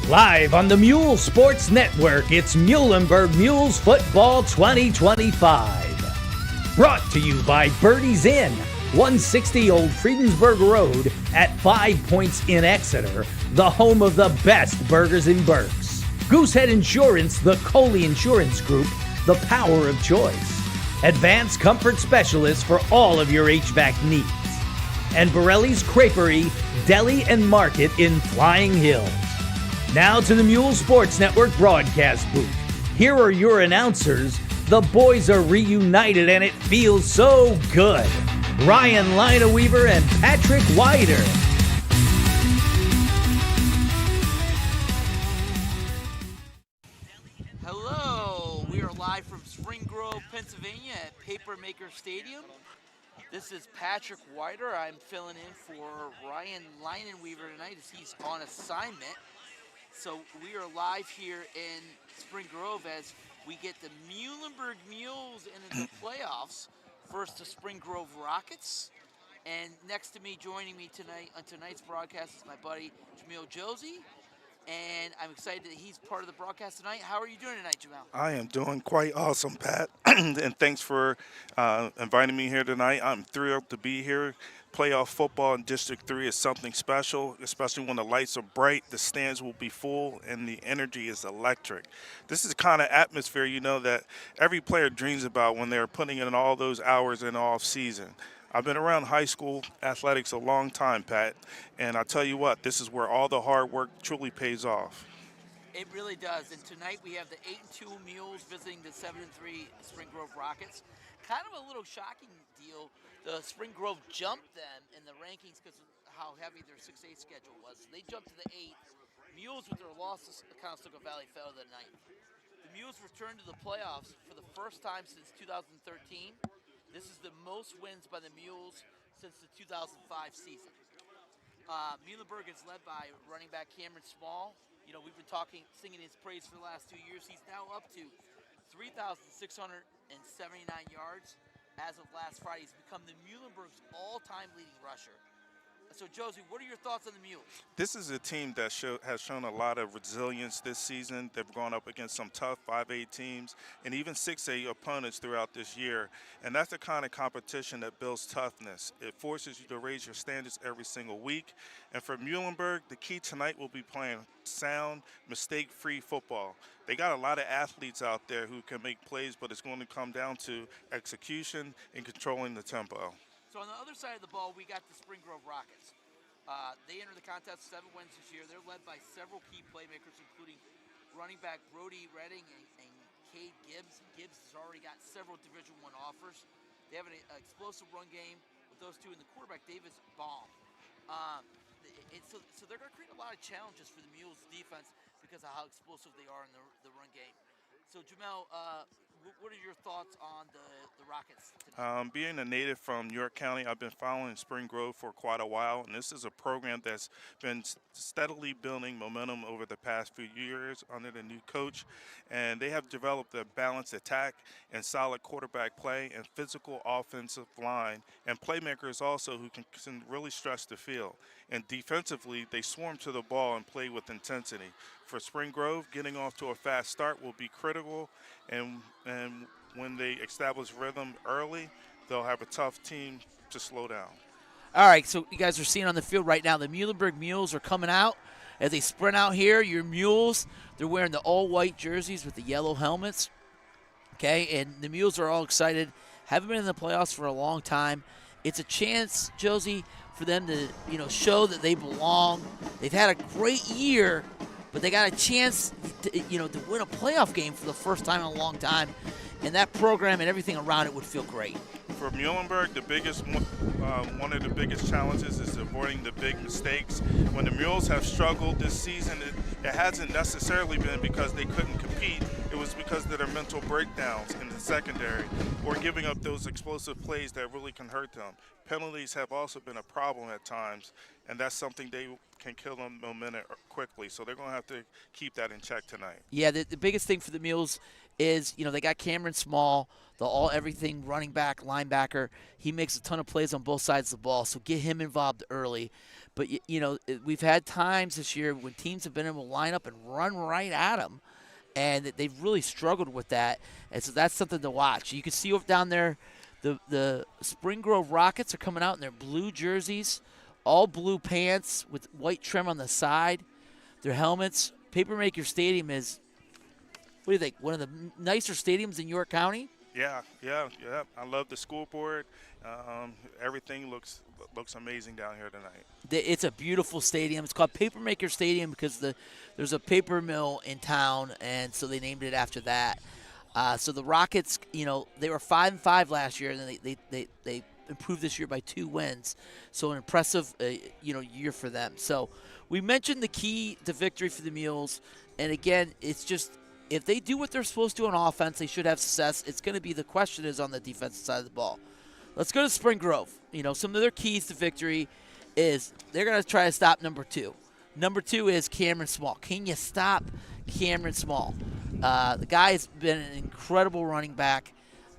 Live on the Mule Sports Network, it's Muhlenberg Muhls Football 2025. Brought to you by Birdie's Inn, 160 Old Friedensburg Road at 5 Points in Exeter, the home of the best burgers in Berks. Goosehead Insurance, the Coley Insurance Group, the power of choice. Advanced comfort specialists for all of your HVAC needs. And Borelli's Creperie, Deli and Market in Flying Hills. Now to the Mule Sports Network broadcast booth. Here are your announcers. The boys are reunited and it feels so good. Ryan Lineweaver and Patrick Wider. Hello, we are live from Spring Grove, Pennsylvania at Papermaker Stadium. This is Patrick Wider. I'm filling in for Ryan Lineweaver tonight as he's on assignment. So we are live here in Spring Grove as we get the Muhlenberg Muhls into the playoffs. First, the Spring Grove Rockets. And next to me, joining me tonight on tonight's broadcast is my buddy Jamil Josie. And I'm excited that he's part of the broadcast tonight. How are you doing tonight, Jamil? I am doing quite awesome, Pat. And thanks for inviting me here tonight. I'm thrilled to be here. Playoff football in District 3 is something special, especially when the lights are bright, the stands will be full, and the energy is electric. This is the kind of atmosphere, that every player dreams about when they're putting in all those hours in the off season. I've been around high school athletics a long time, Pat, and I tell you what, this is where all the hard work truly pays off. It really does. And tonight we have the 8-2 Mules visiting the 7-3 Spring Grove Rockets. Kind of a little shocking deal. The Spring Grove jumped them in the rankings because of how heavy their 6A schedule was. So they jumped to the 8th. Mules, with their losses, Conestoga Valley fell to the 9th. The Mules returned to the playoffs for the first time since 2013. This is the most wins by the Mules since the 2005 season. Muhlenberg is led by running back Cameron Small. We've been singing his praise for the last 2 years. He's now up to 3,679 yards as of last Friday. He's become the Muhlenberg's all-time leading rusher. So, Josie, what are your thoughts on the Mules? This is a team that has shown a lot of resilience this season. They've gone up against some tough 5A teams and even 6A opponents throughout this year. And that's the kind of competition that builds toughness. It forces you to raise your standards every single week. And for Muhlenberg, the key tonight will be playing sound, mistake-free football. They got a lot of athletes out there who can make plays, but it's going to come down to execution and controlling the tempo. So on the other side of the ball, we got the Spring Grove Rockets. They entered the contest 7 wins this year. They're led by several key playmakers, including running back Brody Redding and Cade Gibbs. Gibbs has already got several Division I offers. They have an explosive run game with those two, and the quarterback, Davis Baum. So they're going to create a lot of challenges for the Mules defense because of how explosive they are in the run game. So, Jamel, what are your thoughts on the Rockets tonight? Being a native from York County, I've been following Spring Grove for quite a while, and this is a program that's been steadily building momentum over the past few years under the new coach, and they have developed a balanced attack and solid quarterback play and physical offensive line and playmakers also who can really stretch the field. And defensively, they swarm to the ball and play with intensity. For Spring Grove, getting off to a fast start will be critical, and when they establish rhythm early, they'll have a tough team to slow down. All right, so you guys are seeing on the field right now, the Muhlenberg Mules are coming out. As they sprint out here, your Mules, they're wearing the all-white jerseys with the yellow helmets. Okay, and the Mules are all excited. Haven't been in the playoffs for a long time. It's a chance, Josie, for them to, show that they belong. They've had a great year, but they got a chance to win a playoff game for the first time in a long time. And that program and everything around it would feel great. For Muhlenberg, one of the biggest challenges is avoiding the big mistakes. When the Mules have struggled this season, it hasn't necessarily been because they couldn't compete. It was because of their mental breakdowns in the secondary or giving up those explosive plays that really can hurt them. Penalties have also been a problem at times, and that's something they can kill them momentum quickly. So they're going to have to keep that in check tonight. Yeah, the biggest thing for the Mules is, they got Cameron Small, the all-everything running back, linebacker. He makes a ton of plays on both sides of the ball, so get him involved early. But we've had times this year when teams have been able to line up and run right at them, and they've really struggled with that. And so that's something to watch. You can see down there, the Spring Grove Rockets are coming out in their blue jerseys, all blue pants with white trim on the side. Their helmets. Papermaker Stadium is, what do you think, one of the nicer stadiums in York County? Yeah. I love the school board. Everything looks amazing down here tonight. It's a beautiful stadium. It's called Papermaker Stadium because there's a paper mill in town, and so they named it after that. So the Rockets, they were 5-5 last year, and then they improved this year by 2 wins. So an impressive, year for them. So we mentioned the key to victory for the Mules, and again, it's just if they do what they're supposed to on offense, they should have success. It's going to be the question is on the defensive side of the ball. Let's go to Spring Grove. Some of their keys to victory is they're going to try to stop number 2. Number 2 is Cameron Small. Can you stop Cameron Small? The guy has been an incredible running back.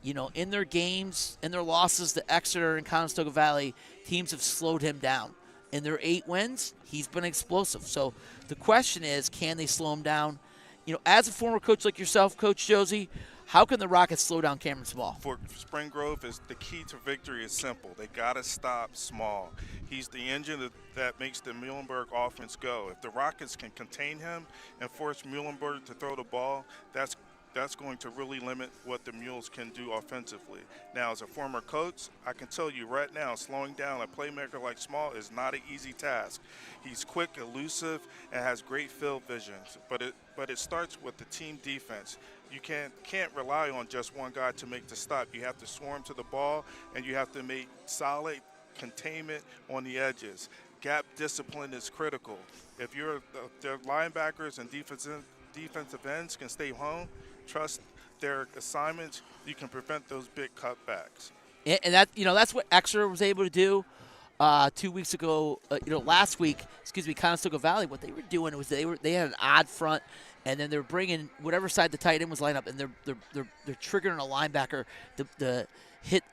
In their games, in their losses to Exeter and Conestoga Valley, teams have slowed him down. In their 8 wins, he's been explosive. So the question is, can they slow him down? As a former coach like yourself, Coach Josie, how can the Rockets slow down Cameron Small? For Spring Grove, the key to victory is simple. They got to stop Small. He's the engine that makes the Muhlenberg offense go. If the Rockets can contain him and force Muhlenberg to throw the ball, that's going to really limit what the Mules can do offensively. Now, as a former coach, I can tell you right now, slowing down a playmaker like Small is not an easy task. He's quick, elusive, and has great field vision. But it starts with the team defense. You can't rely on just one guy to make the stop. You have to swarm to the ball, and you have to make solid containment on the edges. Gap discipline is critical. If the linebackers and defensive ends can stay home, trust their assignments, you can prevent those big cutbacks. And that's what Exeter was able to do 2 weeks ago. Last week, Conestoga Valley. What they were doing was they had an odd front, and then they're bringing whatever side the tight end was lined up, and they're triggering a linebacker to hit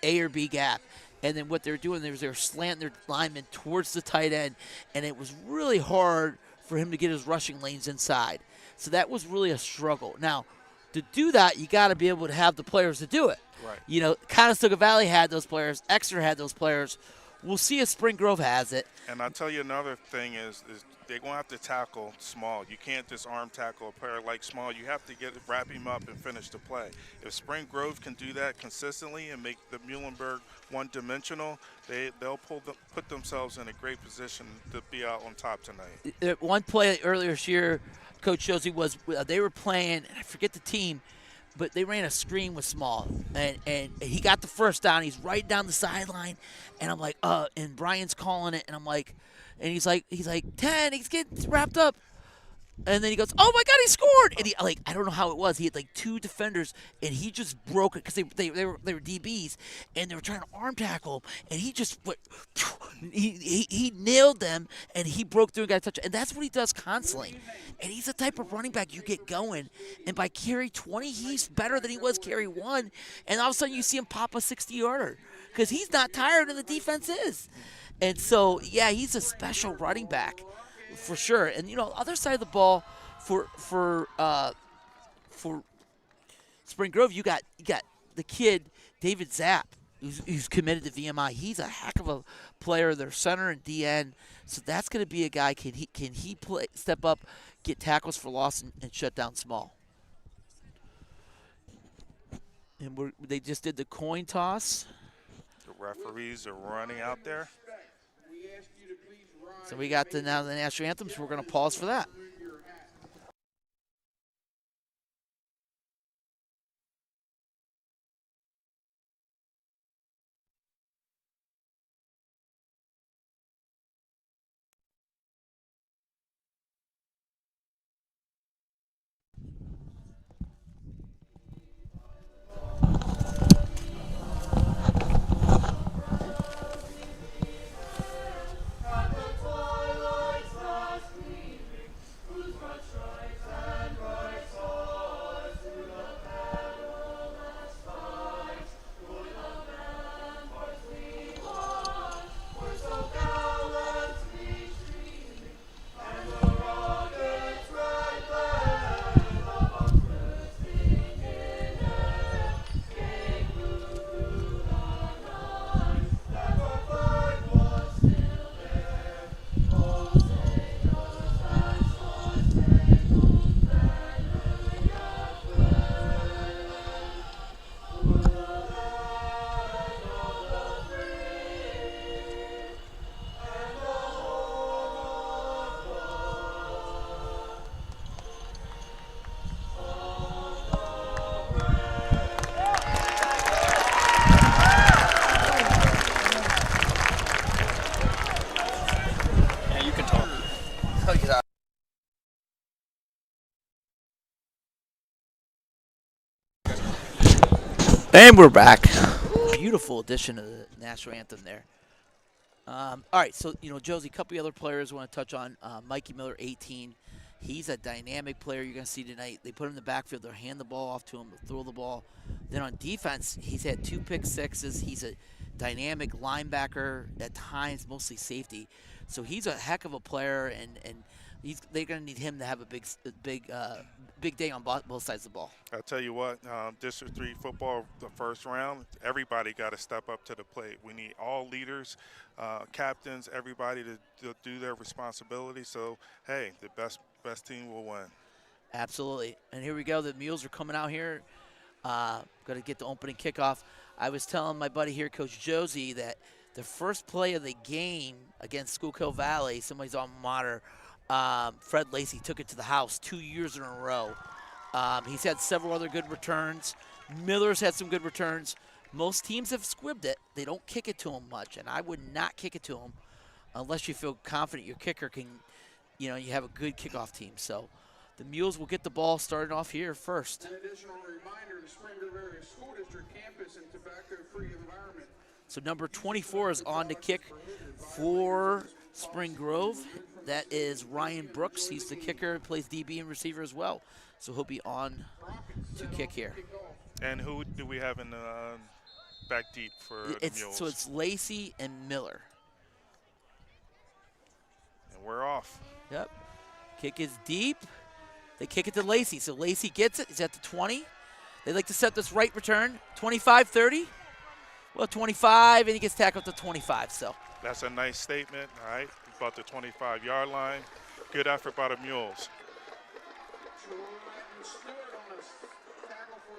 A or B gap. And then what they're doing is they're slanting their lineman towards the tight end, and it was really hard for him to get his rushing lanes inside. So that was really a struggle. Now, to do that, you got to be able to have the players to do it. Right. Conestoga Valley had those players. Exeter had those players. We'll see if Spring Grove has it. And I'll tell you another thing is they're going to have to tackle Small. You can't just arm tackle a player like Small. You have to wrap him up and finish the play. If Spring Grove can do that consistently and make the Muhlenberg one-dimensional, they'll put themselves in a great position to be out on top tonight. One play earlier this year, Coach Josie, was they were playing, I forget the team, but they ran a screen with Small, and he got the first down. He's right down the sideline, and I'm like, and Brian's calling it, and I'm like, and he's like 10, he's getting wrapped up. And then he goes, oh, my God, he scored. And I don't know how it was. He had 2 defenders, and he just broke it because they were DBs, and they were trying to arm tackle him. And he just went, he nailed them, and he broke through and got a touch. And that's what he does constantly. And he's the type of running back you get going. And by carry 20, he's better than he was carry 1. And all of a sudden you see him pop a 60-yarder because he's not tired and the defense is. And so, yeah, he's a special running back. For sure. And other side of the ball for Spring Grove, you got the kid David Zapp, who's committed to VMI. He's a heck of a player. They're center and DN, so that's going to be a guy. Can he step up, get tackles for loss, and shut down Small? And they just did the coin toss. The referees are running out there. So we got now the national anthem, so we're going to pause for that. And we're back. Beautiful addition to the national anthem there. All right, so, Josie, a couple of other players I want to touch on. Mikey Miller, 18. He's a dynamic player you're going to see tonight. They put him in the backfield. They'll hand the ball off to him. They'll throw the ball. Then on defense, he's had 2 pick sixes. He's a dynamic linebacker at times, mostly safety. So he's a heck of a player, and they're going to need him to have a big day on both sides of the ball. I'll tell you what, District 3 football, the first round, everybody got to step up to the plate. We need all leaders, captains, everybody to do their responsibility. So, hey, the best team will win. Absolutely. And here we go. The Mules are coming out here. Going to get the opening kickoff. I was telling my buddy here, Coach Josie, that the first play of the game against Schuylkill Valley, somebody's alma mater, Fred Lacey took it to the house 2 years in a row. He's had several other good returns. Miller's had some good returns. Most teams have squibbed it. They don't kick it to him much, and I would not kick it to him unless you feel confident your kicker can, you have a good kickoff team. So the Mules will get the ball started off here first. An additional reminder, the Spring Grove Area School District campus and tobacco-free environment. So number 24 is on to kick for Spring Grove. That is Ryan Brooks. He's the kicker, plays DB and receiver as well. So he'll be on to kick here. And who do we have in the back deep for the Mules? So it's Lacey and Miller. And we're off. Yep. Kick is deep. They kick it to Lacey. So Lacey gets it. He's at the 20. They like to set this right return. 25-30. Well, 25, and he gets tackled to 25. So that's a nice statement, all right, about the 25-yard line. Good effort by the Mules.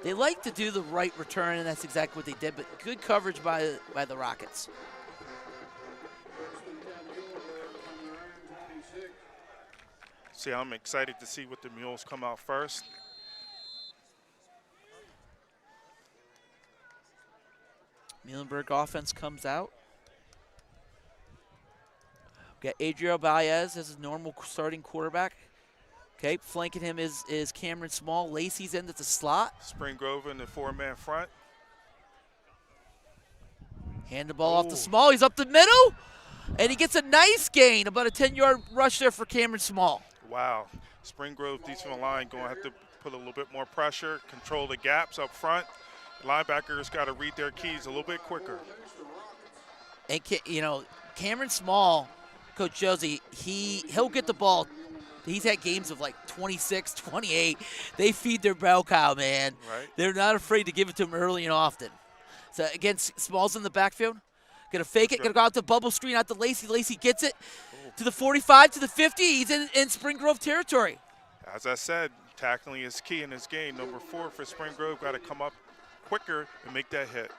They like to do the right return, and that's exactly what they did, but good coverage by the Rockets. See, I'm excited to see what the Mules come out first. Muhlenberg offense comes out. We got Adriel Baez as his normal starting quarterback. Okay, flanking him is Cameron Small. Lacey's in at the slot. Spring Grove in the 4-man front. Hand the ball off to Small. He's up the middle, and he gets a nice gain, about a 10-yard rush there for Cameron Small. Wow. Spring Grove defensive line going to have to put a little bit more pressure, control the gaps up front. Linebackers got to read their keys a little bit quicker. And, Cameron Small, Coach Josie, he'll get the ball. He's had games of like 26, 28. They feed their bell cow, man. Right. They're not afraid to give it to him early and often. So, again, Small's in the backfield. Going to fake it, going to go out the bubble screen, out to Lacey. Lacey gets it to the 45, to the 50. He's in Spring Grove territory. As I said, tackling is key in this game. Number 4 for Spring Grove got to come up quicker and make that hit.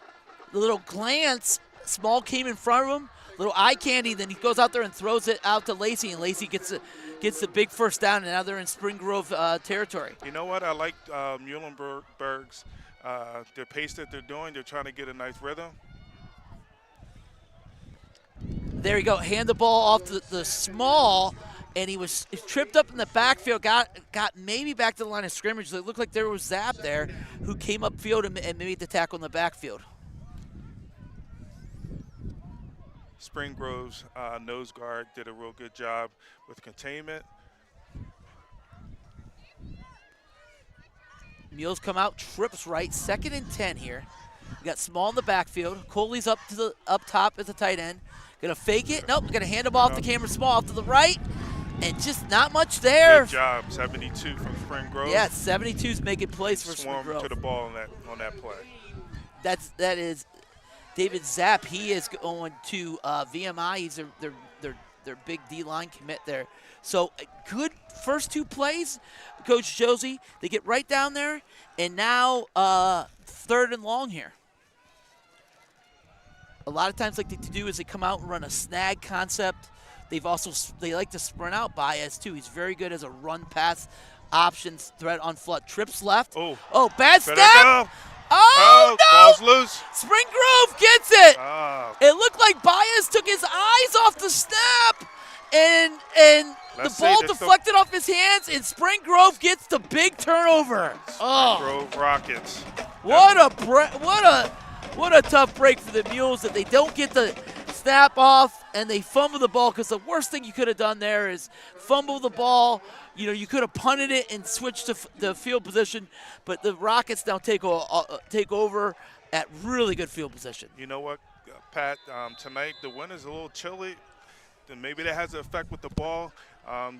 The little glance, Small came in front of him, little eye candy, then he goes out there and throws it out to Lacey, and Lacey gets the big first down, and now they're in Spring Grove territory. You know what? I like Muhlenberg's, the pace that they're doing. They're trying to get a nice rhythm. There you go. Hand the ball off to the Small, and he was tripped up in the backfield, got maybe back to the line of scrimmage. So it looked like there was Zapp there who came upfield and made the tackle in the backfield. Spring Grove's nose guard did a real good job with containment. Mules come out, trips right, 2nd and 10 here. We got Small in the backfield. Coley's up top as a tight end. Gonna fake it. Nope, gonna hand the ball off to Cameron Small off to the right. And just not much there. Good job, 72 from Spring Grove. Yeah, 72's making plays for Spring Grove. Swarm to the ball on that play. That is David Zapp. He is going to VMI. He's their big D-line commit there. So good first 2 plays, Coach Josie. They get right down there, and now 3rd and long here. A lot of times, like they do, is they come out and run a snag concept. They like to sprint out Baez too. He's very good as a run pass options threat on flood. Trips left. Oh, bad step. Go. Oh, no! Ball's loose. Spring Grove gets it. Oh. It looked like Baez took his eyes off the snap, and the ball deflected off his hands, and Spring Grove gets the big turnover. Spring Grove Rockets. What a tough break for the Mules that they don't get the snap off and they fumble the ball, because the worst thing you could have done there is fumble the ball. You know, you could have punted it and switched to the field position, but the Rockets now take over at really good field position. You know what, Pat? Tonight the wind is a little chilly. Then maybe that has an effect with the ball.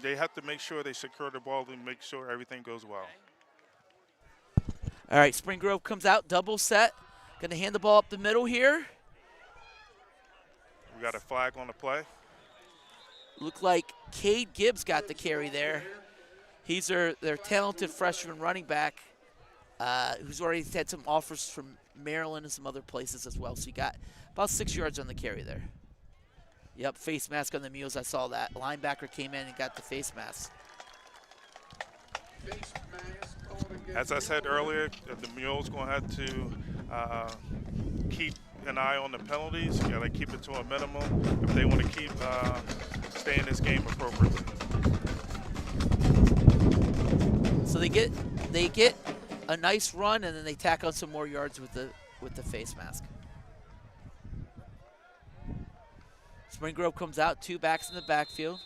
They have to make sure they secure the ball and make sure everything goes well. All right, Spring Grove comes out, double set. Going to hand the ball up the middle here. We got a flag on the play. Looked like Cade Gibbs got the carry there. He's their talented freshman running back who's already had some offers from Maryland and some other places as well. So he got about 6 yards on the carry there. Yep, face mask on the Mules. I saw that. Linebacker came in and got the face mask. As I said earlier, the Mules going to have to keep an eye on the penalties. You got to keep it to a minimum if they want to keep staying in this game appropriately. So they get a nice run, and then they tack on some more yards with the face mask. Spring Grove comes out, 2 backs in the backfield,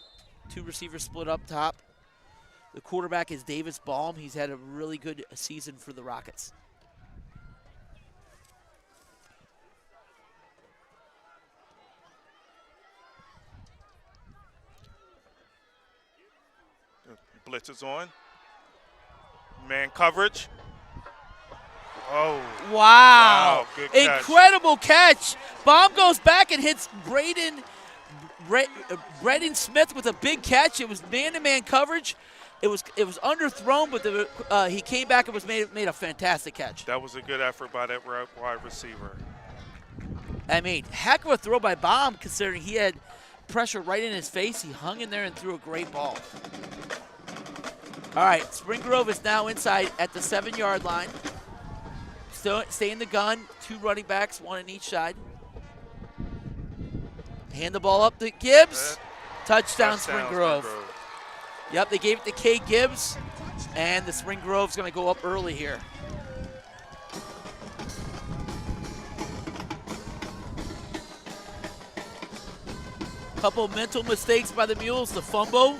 2 receivers split up top. The quarterback is Davis Baum. He's had a really good season for the Rockets. Blitz is on. Man coverage. Oh. Wow. Good catch. Incredible catch. Baum goes back and hits Braden Smith with a big catch. It was man-to-man coverage. It was underthrown, but he came back and made a fantastic catch. That was a good effort by that wide receiver. I mean, heck of a throw by Baum, considering he had pressure right in his face. He hung in there and threw a great ball. All right, Spring Grove is now inside at the 7-yard line. Stay in the gun, 2 running backs, 1 on each side. Hand the ball up to Gibbs. Touchdown, Spring Grove. Yep, they gave it to Kay Gibbs, and the Spring Grove's going to go up early here. Couple mental mistakes by the Mules, the fumble,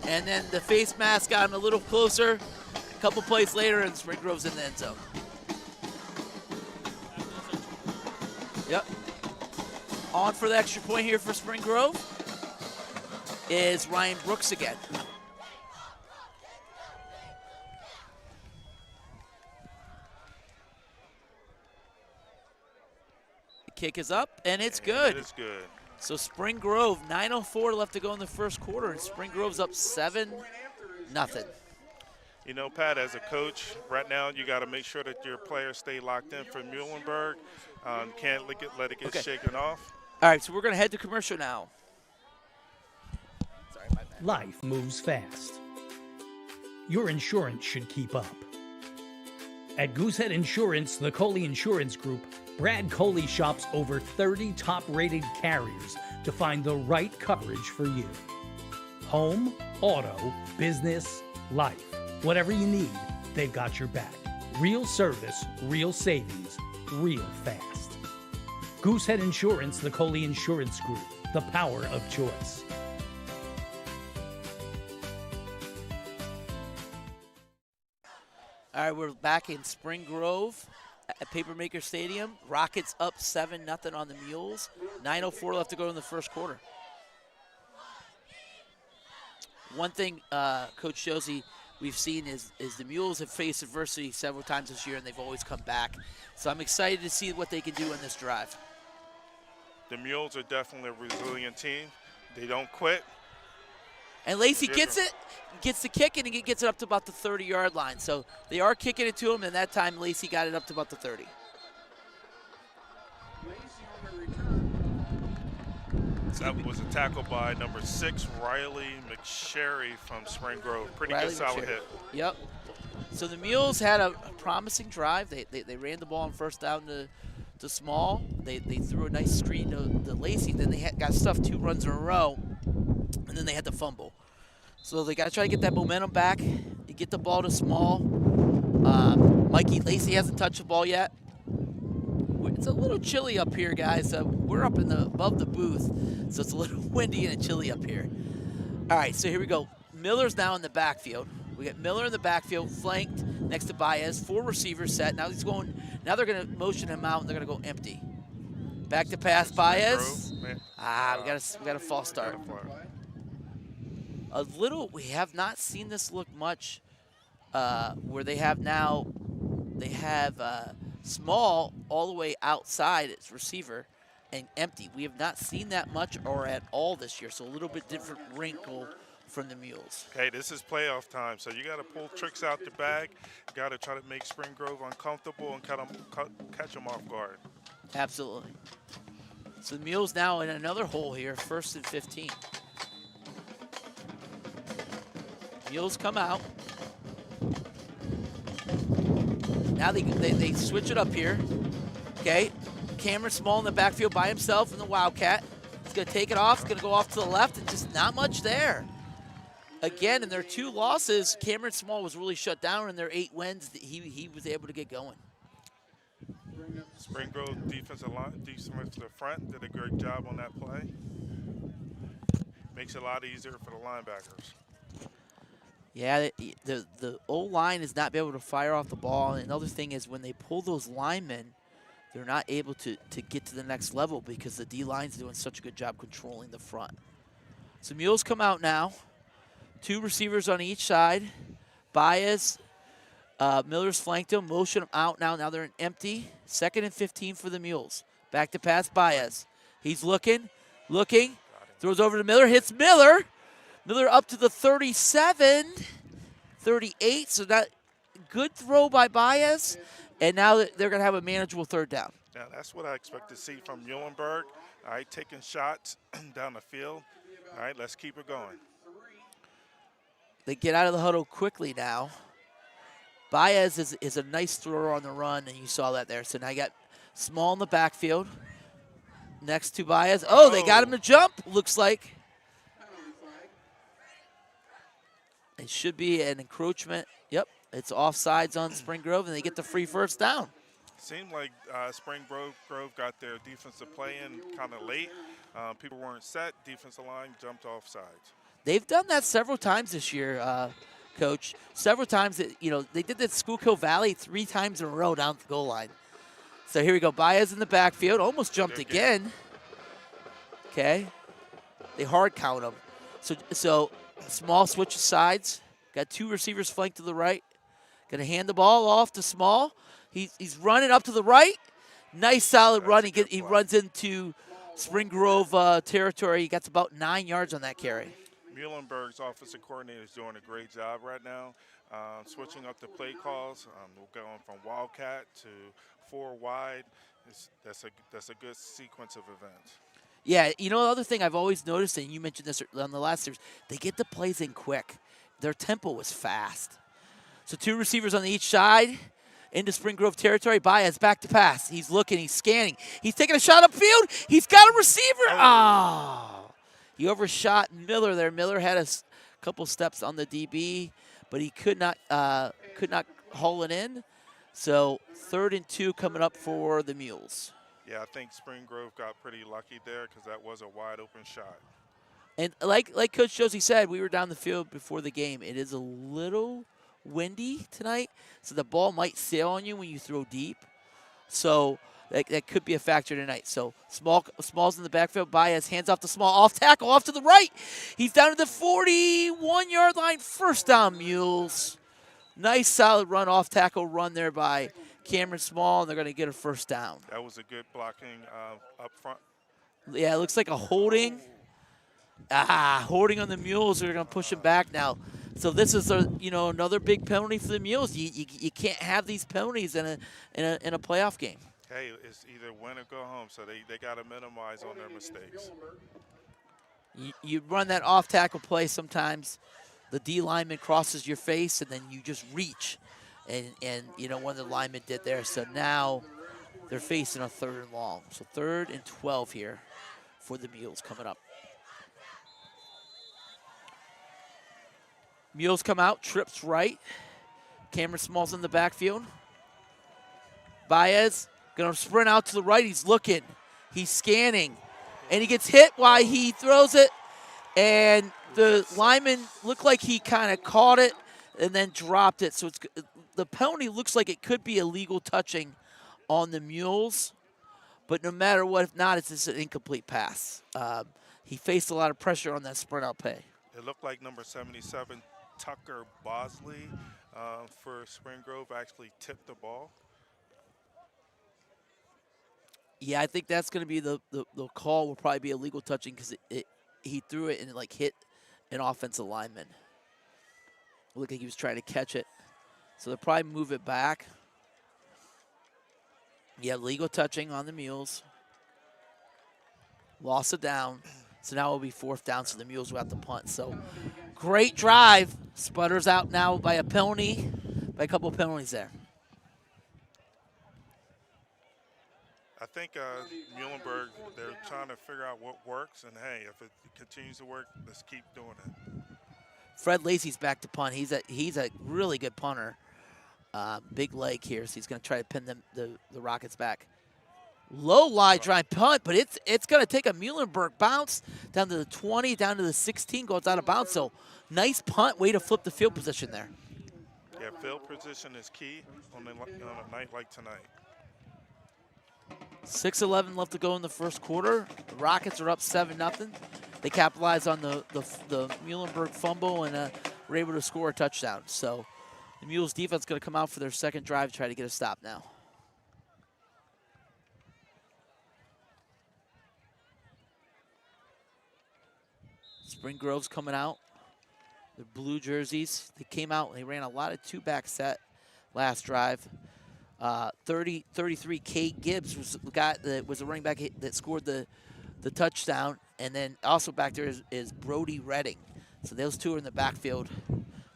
and then the face mask got him a little closer. A couple plays later, and Spring Grove's in the end zone. Yep. On for the extra point here for Spring Grove is Ryan Brooks again. The kick is up, and it's good. It's good. So Spring Grove, 9:04 left to go in the first quarter, and Spring Grove's up 7-0. You know, Pat, as a coach, right now you got to make sure that your players stay locked in for Muhlenberg. Can't let it get shaken off. All right, so we're going to head to commercial now. Sorry, my bad. Life moves fast. Your insurance should keep up. At Goosehead Insurance, the Coley Insurance Group, Brad Coley shops over 30 top-rated carriers to find the right coverage for you. Home, auto, business, life. Whatever you need, they've got your back. Real service, real savings, real fast. Goosehead Insurance, the Coley Insurance Group, the power of choice. All right, we're back in Spring Grove at Papermaker Stadium. Rockets up 7-0 on the Mules. 9:04 left to go in the first quarter. One thing, Coach Josie, we've seen is the Mules have faced adversity several times this year, and they've always come back. So I'm excited to see what they can do in this drive. The Mules are definitely a resilient team. They don't quit. And Lacey gets the kick, and he gets it up to about the 30-yard line. So they are kicking it to him, and that time Lacey got it up to about the 30. That was a tackle by number 6, Riley McSherry from Spring Grove. Pretty good, solid hit. Yep. So the Mules had a promising drive. They ran the ball on first down to Small. They threw a nice screen to Lacey. Then they got stuffed 2 runs in a row, and then they had the fumble. So they got to try to get that momentum back. You get the ball to Small. Mikey Lacey hasn't touched the ball yet. It's a little chilly up here, guys. We're up above the booth, so it's a little windy and chilly up here. All right, so here we go. Miller's now in the backfield. We got Miller in the backfield, flanked next to Baez. 4 receivers set. Now he's going. Now they're going to motion him out, and they're going to go empty. Back to pass, Baez. We got a false start. A little. We have not seen this look much. Where they have now, Small all the way outside its receiver and empty. We have not seen that much or at all this year, so a little bit different wrinkle from the Mules. Okay, this is playoff time, so you got to pull tricks out the bag. You got to try to make Spring Grove uncomfortable and catch them off guard. Absolutely. So the Mules now in another hole here, 1st and 15. Mules come out. Now they switch it up here. Okay, Cameron Small in the backfield by himself in the Wildcat. He's going to take it off. He's going to go off to the left, and just not much there. Again, in their 2 losses, Cameron Small was really shut down. In their 8 wins, he was able to get going. Spring Grove defensive to the front did a great job on that play. Makes it a lot easier for the linebackers. Yeah, the O-line is not be able to fire off the ball. And another thing is when they pull those linemen, they're not able to get to the next level because the D-line's doing such a good job controlling the front. So Mules come out now. 2 receivers on each side. Baez, Miller's flanked him, motion them out now. Now they're in empty. 2nd and 15 for the Mules. Back to pass Baez. He's looking, throws over to Miller, hits Miller. Miller up to the 37, 38, so that good throw by Baez, and now they're going to have a manageable 3rd down. Now that's what I expect to see from Muhlenberg. All right, taking shots down the field. All right, let's keep it going. They get out of the huddle quickly now. Baez is a nice thrower on the run, and you saw that there. So now you got Small in the backfield next to Baez. Oh, they got him to jump, looks like. It should be an encroachment. Yep, it's offsides on Spring Grove, and they get the free 1st down. Seemed like Spring Grove got their defensive play in kind of late. People weren't set. Defensive line jumped off sides. They've done that several times this year, Coach. Several times, they did that at Schuylkill Valley 3 times in a row down the goal line. So here we go. Baez in the backfield. Almost jumped again. Okay. They hard count him. So Small switches sides. Got 2 receivers flanked to the right. Going to hand the ball off to Small. He's running up to the right. Nice solid run. He runs into Spring Grove territory. He gets about 9 yards on that carry. Muhlenberg's offensive coordinator is doing a great job right now, switching up the play calls. We're going from Wildcat to 4 wide. That's a good sequence of events. Yeah, the other thing I've always noticed, and you mentioned this on the last series, they get the plays in quick. Their tempo was fast. So 2 receivers on each side into Spring Grove territory. Baez back to pass. He's looking, he's scanning. He's taking a shot upfield. He's got a receiver. Oh. He overshot Miller there. Miller had a couple steps on the DB, but he could not haul it in. So 3rd and 2 coming up for the Mules. Yeah, I think Spring Grove got pretty lucky there because that was a wide open shot. And like Coach Josie said, we were down the field before the game. It is a little windy tonight, so the ball might sail on you when you throw deep. So that could be a factor tonight. So Small's in the backfield. Baez hands off to Small. Off tackle, off to the right. He's down to the 41-yard line. 1st down, Mules. Nice solid run, off tackle run there by Cameron Small, and they're going to get a 1st down. That was a good blocking up front. Yeah, it looks like a holding. Holding on the Mules. They're going to push him back now. So this is another big penalty for the Mules. You can't have these penalties in a playoff game. Hey, it's either win or go home, so they got to minimize on their mistakes. You run that off tackle play sometimes. The D lineman crosses your face, and then you just reach. And one of the linemen did there. So now they're facing a 3rd and long. So 3rd and 12 here for the Mules coming up. Mules come out, trips right. Cameron Small's in the backfield. Baez gonna sprint out to the right. He's looking, he's scanning, and he gets hit while he throws it. And the lineman looked like he kind of caught it and then dropped it. So the penalty looks like it could be illegal touching on the Mules. But no matter what, if not, it's just an incomplete pass. He faced a lot of pressure on that sprint out pay. It looked like number 77, Tucker Bosley for Spring Grove actually tipped the ball. Yeah, I think that's going to be the call. Will probably be illegal touching because he threw it and it like hit an offensive lineman. Looked like he was trying to catch it. So they'll probably move it back. Yeah, legal touching on the Mules. Loss of down. So now it'll be 4th down, so the Mules will have to punt. So great drive. Sputters out now by a penalty, by a couple of penalties there. I think Muhlenberg, they're trying to figure out what works, and hey, if it continues to work, let's keep doing it. Fred Lacey's back to punt. He's a really good punter. Big leg here, so he's going to try to pin the Rockets back. Low lie drive punt, but it's going to take a Muhlenberg bounce down to the 20, down to the 16, goes out of bounds. So nice punt, way to flip the field position there. Yeah, field position is key on a night like tonight. 6:11 left to go in the first quarter. The Rockets are up 7-0. They capitalize on the Muhlenberg fumble and were able to score a touchdown. So the Mules defense is going to come out for their second drive to try to get a stop now. Spring Grove's coming out. The blue jerseys. They came out and they ran a lot of two-back set last drive. 33 Kate Gibbs was the guy that was the running back that scored the touchdown, and then also back there is Brody Redding. So those two are in the backfield,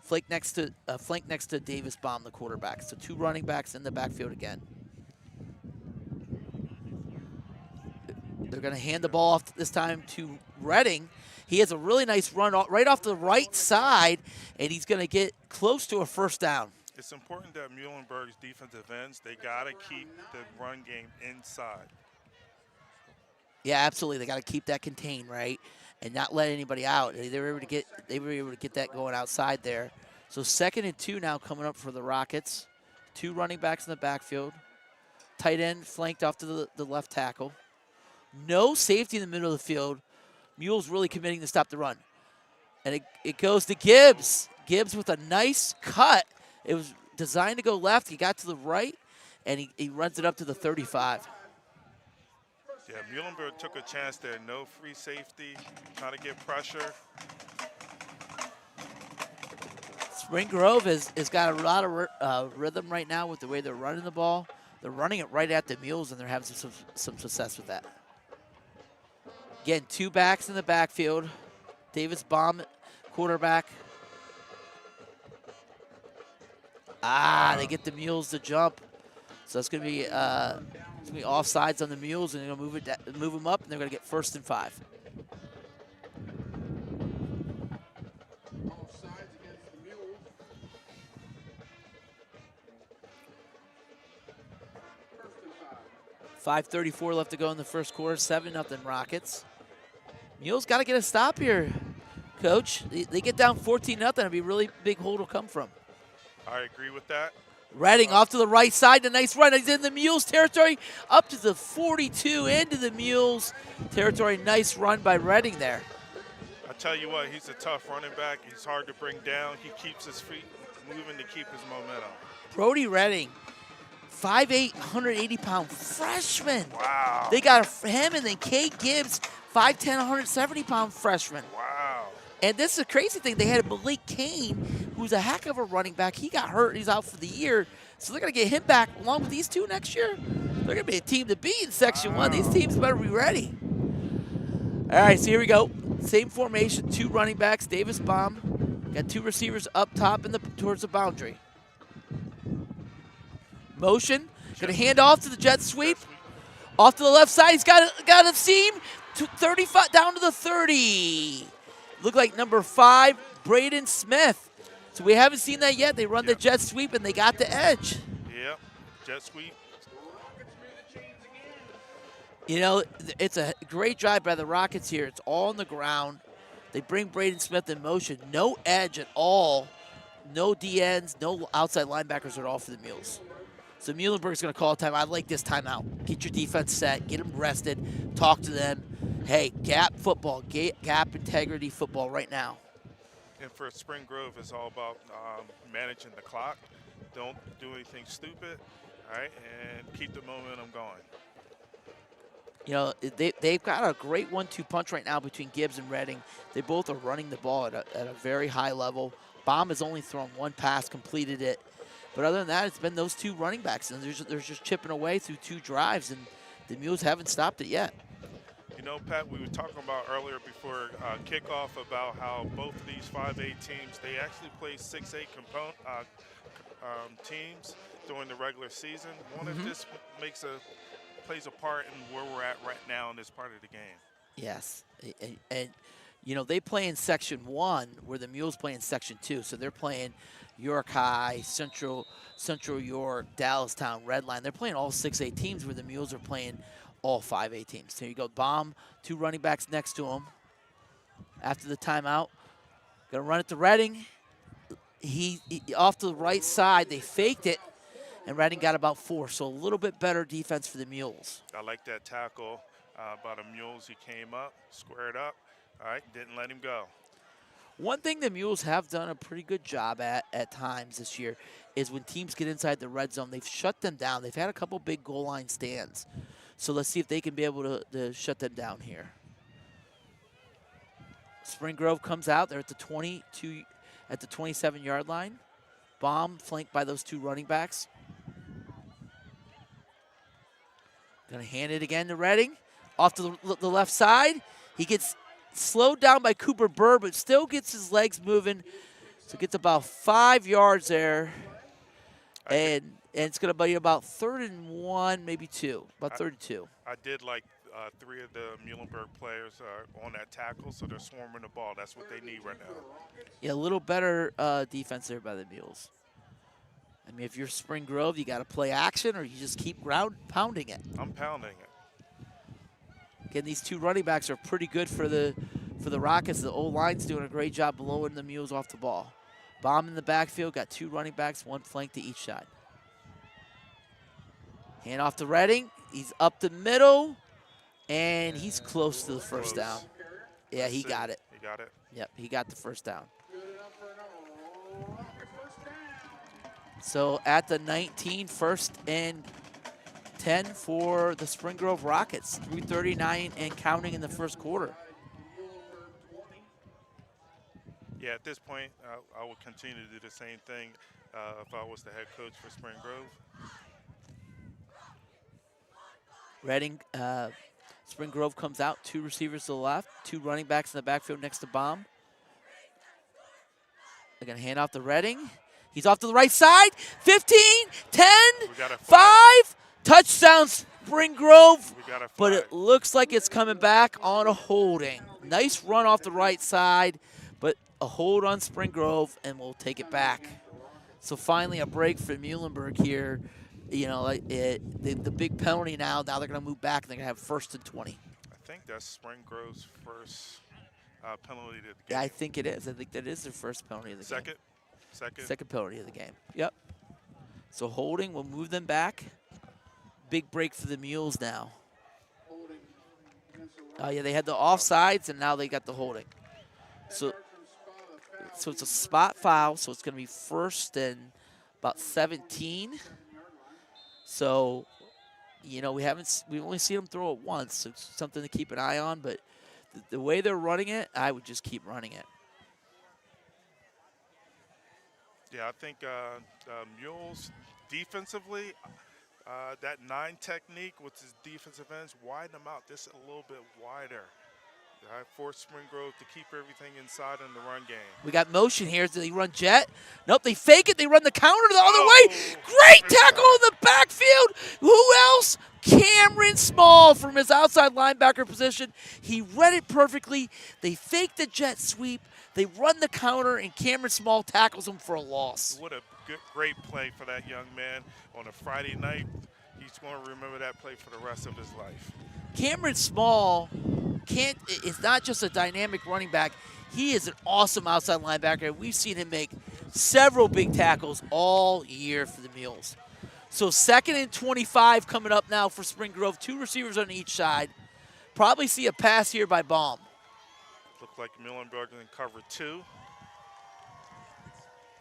flank next to Davis Baum, the quarterback. So 2 running backs in the backfield again. They're going to hand the ball off this time to Redding. He has a really nice run right off the right side, and he's going to get close to a 1st down. It's important that Muhlenberg's defensive ends, they got to keep the run game inside. Yeah, absolutely. They got to keep that contained, right, and not let anybody out. They were able to get that going outside there. So 2nd and 2 now coming up for the Rockets. 2 running backs in the backfield. Tight end flanked off to the left tackle. No safety in the middle of the field. Mules really committing to stop the run. And it goes to Gibbs. Gibbs with a nice cut. It was designed to go left. He got to the right, and he runs it up to the 35. Yeah, Muhlenberg took a chance there. No free safety, trying to get pressure. Spring Grove has got a lot of rhythm right now with the way they're running the ball. They're running it right at the Mules, and they're having some success with that. Again, 2 backs in the backfield. Davis Baum, quarterback. They get the Mules to jump. So it's going to be offsides on the Mules, and they're going to move them up, and they're going to get 1st and 5. Offsides against the Mules. 1st and 5. 5:34 left to go in the first quarter. 7-0 Rockets. Mules got to get a stop here, Coach. They get down 14-0. It'll be a really big hole to come from. I agree with that. Redding off to the right side. A nice run. He's in the Mules territory. Up to the 42 into the Mules territory. Nice run by Redding there. I tell you what, he's a tough running back. He's hard to bring down. He keeps his feet moving to keep his momentum. Brody Redding, 5'8", 180-pound freshman. Wow. They got him, and then Kate Gibbs, 5'10", 170-pound freshman. Wow. And this is a crazy thing. They had Malik Kane, who's a heck of a running back. He got hurt. He's out for the year. So they're going to get him back along with these 2 next year. They're going to be a team to beat in Section 1. These teams better be ready. All right, so here we go. Same formation, 2 running backs. Davis Baum. Got 2 receivers up top towards the boundary. Motion. Going to hand off to the jet sweep. Off to the left side. He's got a seam. 35 down to the 30. Look like number 5, Braden Smith. So we haven't seen that yet. They run the jet sweep, and they got the edge. Yep, jet sweep. You know, it's a great drive by the Rockets here. It's all on the ground. They bring Braden Smith in motion. No edge at all. No DNs, no outside linebackers at all for the Mules. So Muhlenberg's going to call a timeout. I like this timeout. Get your defense set. Get them rested. Talk to them. Hey, gap football, gap integrity football right now. And for Spring Grove, it's all about managing the clock. Don't do anything stupid, all right, and keep the momentum going. You know, they've got a great 1-2 punch right now between Gibbs and Redding. They both are running the ball at a very high level. Baum has only thrown one pass, completed it. But other than that, it's been those two running backs, and they're just chipping away through two drives, and the Mules haven't stopped it yet. You know, Pat, we were talking about earlier before kickoff about how both of these 5A teams, they actually play 6A teams during the regular season. One of this plays a part in where we're at right now in this part of the game. Yes, and you know, they play in Section 1 where the Mules play in Section 2, so they're playing York High, Central York, Dallastown, Redline. They're playing all 6A teams where the Mules are playing all 5A teams. So you go, Baum, two running backs next to him. After the timeout, gonna run it to Redding. He off to the right side, they faked it, and Redding got about 4, so a little bit better defense for the Mules. I like that tackle by the Mules. He came up, squared up, all right, didn't let him go. One thing the Mules have done a pretty good job at times this year is when teams get inside the red zone, they've shut them down. They've had a couple big goal line stands. So let's see if they can be able to shut them down here. Spring Grove comes out. They're at the 27-yard line. Baum flanked by those two running backs. Gonna hand it again to Redding. Off to the left side. He gets slowed down by Cooper Burr, but still gets his legs moving. So gets about 5 yards there. And it's going to be about 3rd and 1, maybe 2, about 32. I did like 3 of the Muhlenberg players on that tackle, so they're swarming the ball. That's what they need right now. Yeah, a little better defense there by the Mules. I mean, if you're Spring Grove, you got to play action or you just keep pounding it. I'm pounding it. Again, these two running backs are pretty good for the Rockets. The O-line's doing a great job blowing the Mules off the ball. Baum in the backfield, got 2 running backs, 1 flank to each side. Hand off to Redding. He's up the middle, and he's close to the first down. Yeah, he got it. He got it? Yep, he got the first down. So at the 19, 1st and 10 for the Spring Grove Rockets. 3:39 and counting in the first quarter. Yeah, at this point, I would continue to do the same thing if I was the head coach for Spring Grove. Redding, Spring Grove comes out, 2 receivers to the left, 2 running backs in the backfield next to Baum. They're going to hand off to Redding. He's off to the right side. 15, 10, 5. Touchdown, Spring Grove. But it looks like it's coming back on a holding. Nice run off the right side, but a hold on Spring Grove, and we'll take it back. So finally a break for Muhlenberg here. You know, the big penalty now. Now they're going to move back, and they're going to have 1st and 20. I think that's Spring Grove's first penalty of the game. Yeah, I think it is. I think that is their first penalty of the game. Second penalty of the game. Yep. So holding will move them back. Big break for the Mules now. Oh, yeah, they had the offsides, and now they got the holding. So it's a spot foul, so it's going to be 1st and about 17. So, you know, we've only seen them throw it once, so it's something to keep an eye on. But the way they're running it, I would just keep running it. Yeah, I think Mules defensively, that 9 technique with his defensive ends, widen them out just a little bit wider. Force Spring Grove to keep everything inside in the run game. We got motion here. Do they run jet? Nope, they fake it. They run the counter the other way. Great tackle in the backfield. Who else? Cameron Small from his outside linebacker position. He read it perfectly. They fake the jet sweep. They run the counter, and Cameron Small tackles him for a loss. What a great play for that young man on a Friday night. He's going to remember that play for the rest of his life. Cameron Small is not just a dynamic running back. He is an awesome outside linebacker. We've seen him make several big tackles all year for the Mules. So 2nd and 25 coming up now for Spring Grove. 2 receivers on each side. Probably see a pass here by Baum. Look like Muhlenberg in cover 2.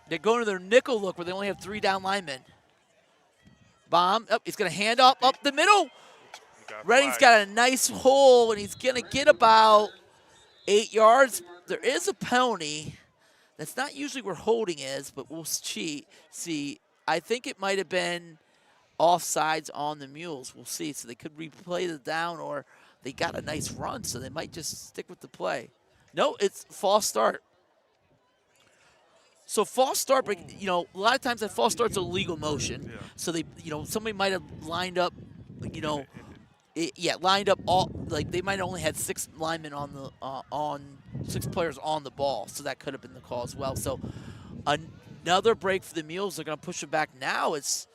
They're going to their nickel look where they only have 3 down linemen. Baum, he's going to hand off up the middle. Redding's got a nice hole, and he's going to get about 8 yards. There is a penalty. That's not usually where holding is, but we'll see. I think it might have been offsides on the Mules. We'll see. So they could replay the down, or they got a nice run, so they might just stick with the play. No, it's false start. So false start, a lot of times that false start's a legal motion. Yeah. So they, somebody might have lined up, lined up all, like they might have only had 6 linemen on the 6 players on the ball, so that could have been the call as well. So another break for the Mules. They're going to push it back now. It's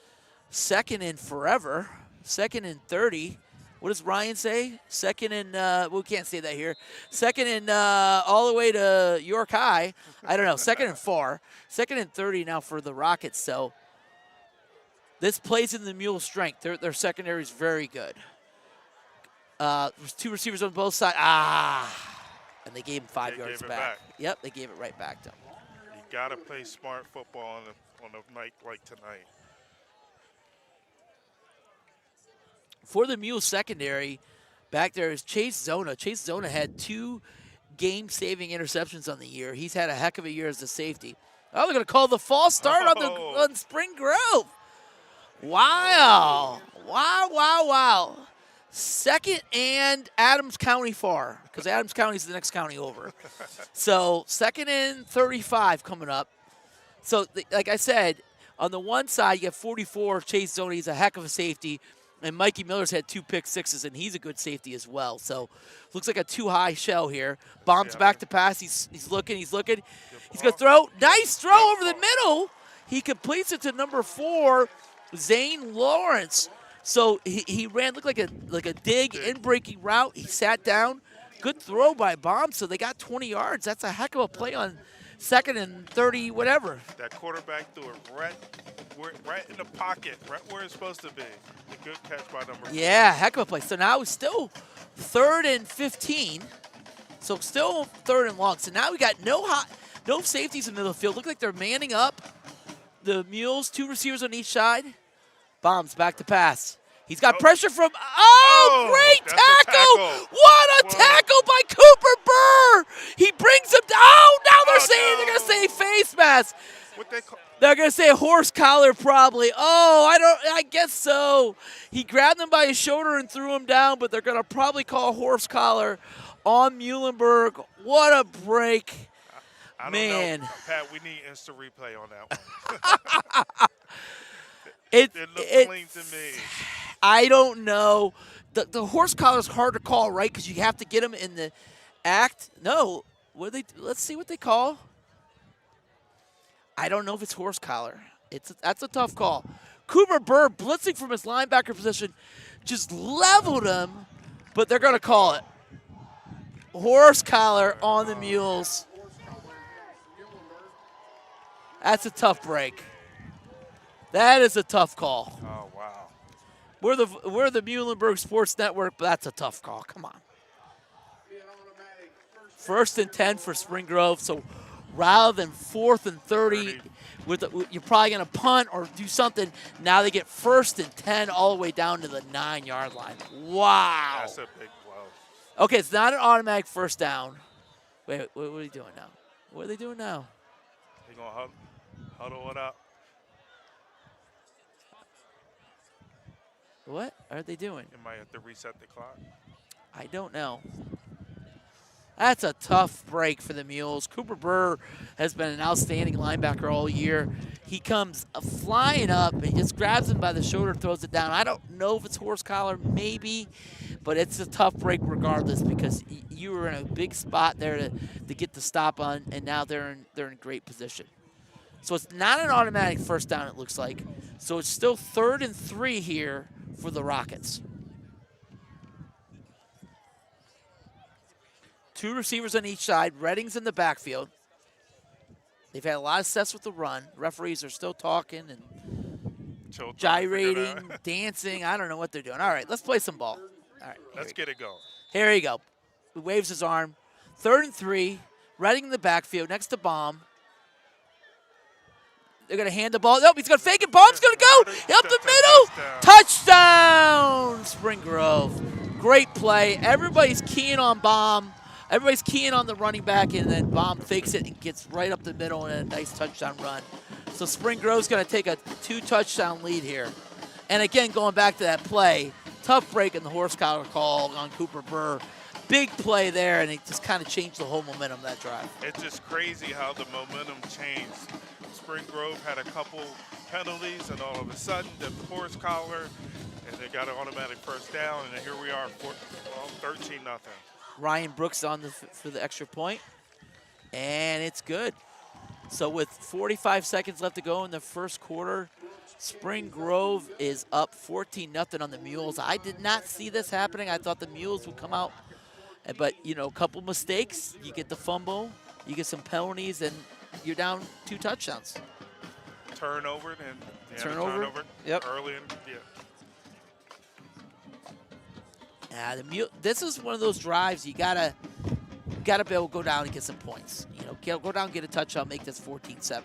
2nd and forever, 2nd and 30. What does Ryan say? 2nd and, we can't say that here. 2nd and all the way to York High. I don't know, 2nd and 4. 2nd and 30 now for the Rockets. So this plays in the Mule's strength. Their secondary is very good. There's 2 receivers on both sides. And they gave him 5 yards back. Yep, they gave it right back to him. You got to play smart football on a night like tonight. For the Mules secondary, back there is Chase Zona. Chase Zona had 2 game-saving interceptions on the year. He's had a heck of a year as a safety. Oh, they're going to call the false start on Spring Grove. Wow. Wow. 2nd and Adams County far, because Adams County is the next county over. So 2nd and 35 coming up. So, like I said, on the one side, you have 44, Chase Zona. He's a heck of a safety. And Mikey Miller's had 2 pick sixes, and he's a good safety as well. So looks like a too-high shell here. Bombs back to pass. He's looking. He's going to throw. Nice throw over the middle. He completes it to number 4, Zane Lawrence. So he ran, looked like a dig in-breaking route. He sat down. Good throw by Bomb. So they got 20 yards. That's a heck of a play on 2nd and 30, whatever. That quarterback threw it right in the pocket, right where it's supposed to be. A good catch by number 4. Yeah, heck of a play. So now it's still 3rd and 15. So still 3rd and long. So now we got no safeties in the middle of the field. Look like they're manning up. The Mules, 2 receivers on each side. Bombs back to pass. He's got pressure from, great tackle. What a tackle by Cooper Burr. He brings him down. Now they're going to say face mask. What they call? They're going to say horse collar probably. I guess so. He grabbed him by his shoulder and threw him down, but they're going to probably call horse collar on Muhlenberg. What a break. I don't Man. know. Pat, we need instant replay on that one. It looked clean to me. I don't know. The horse collar is hard to call, right? Because you have to get them in the act. No. Let's see what they call. I don't know if it's horse collar. That's a tough call. Cooper Burr blitzing from his linebacker position just leveled him, but they're going to call it. Horse collar on the Mules. That's a tough break. That is a tough call. Oh, wow. We're the Muhlenberg Sports Network, but that's a tough call. Come on. 1st and 10 for Spring Grove. So rather than 4th and 30, you're probably going to punt or do something. Now they get 1st and 10 all the way down to the 9-yard line. Wow. That's a big blow. Okay, it's not an automatic 1st down. Wait, what are they doing now? What are they doing now? They're going to huddle it up. What are they doing? You might have to reset the clock. I don't know. That's a tough break for the Mules. Cooper Burr has been an outstanding linebacker all year. He comes flying up and just grabs him by the shoulder and throws it down. I don't know if it's horse collar, maybe, but it's a tough break regardless because you were in a big spot there to get the stop on, and now they're in great position. So it's not an automatic 1st down, it looks like. So it's still 3rd and 3 here for the Rockets. 2 receivers on each side. Redding's in the backfield. They've had a lot of success with the run. Referees are still talking and Still trying to figure it gyrating, out. dancing. I don't know what they're doing. All right, let's play some ball. All right, Let's get it going. here you go. He waves his arm. 3rd and 3. Redding in the backfield next to Baum. They're going to hand the ball. Nope, he's going to fake it. Baum's going to go up the middle. Touchdown, Spring Grove. Great play. Everybody's keying on Baum. Everybody's keying on the running back, and then Baum fakes it and gets right up the middle and a nice touchdown run. So Spring Grove's going to take a 2-touchdown lead here. And again, going back to that play, tough break in the horse collar call on Cooper Burr. Big play there, and it just kind of changed the whole momentum of that drive. It's just crazy how the momentum changed. Spring Grove had a couple penalties, and all of a sudden, the horse collar, and they got an automatic first down, and then here we are, 13-0. Ryan Brooks on for the extra point, and it's good. So with 45 seconds left to go in the first quarter, Spring Grove is up 14-0 on the Mules. I did not see this happening. I thought the Mules would come out, but you know, a couple mistakes, you get the fumble, you get some penalties, and you're down 2 touchdowns. Turnover and turnover. Yep. Early in, This is one of those drives you gotta be able to go down and get some points. You know, go down, get a touchdown, make this 14-7.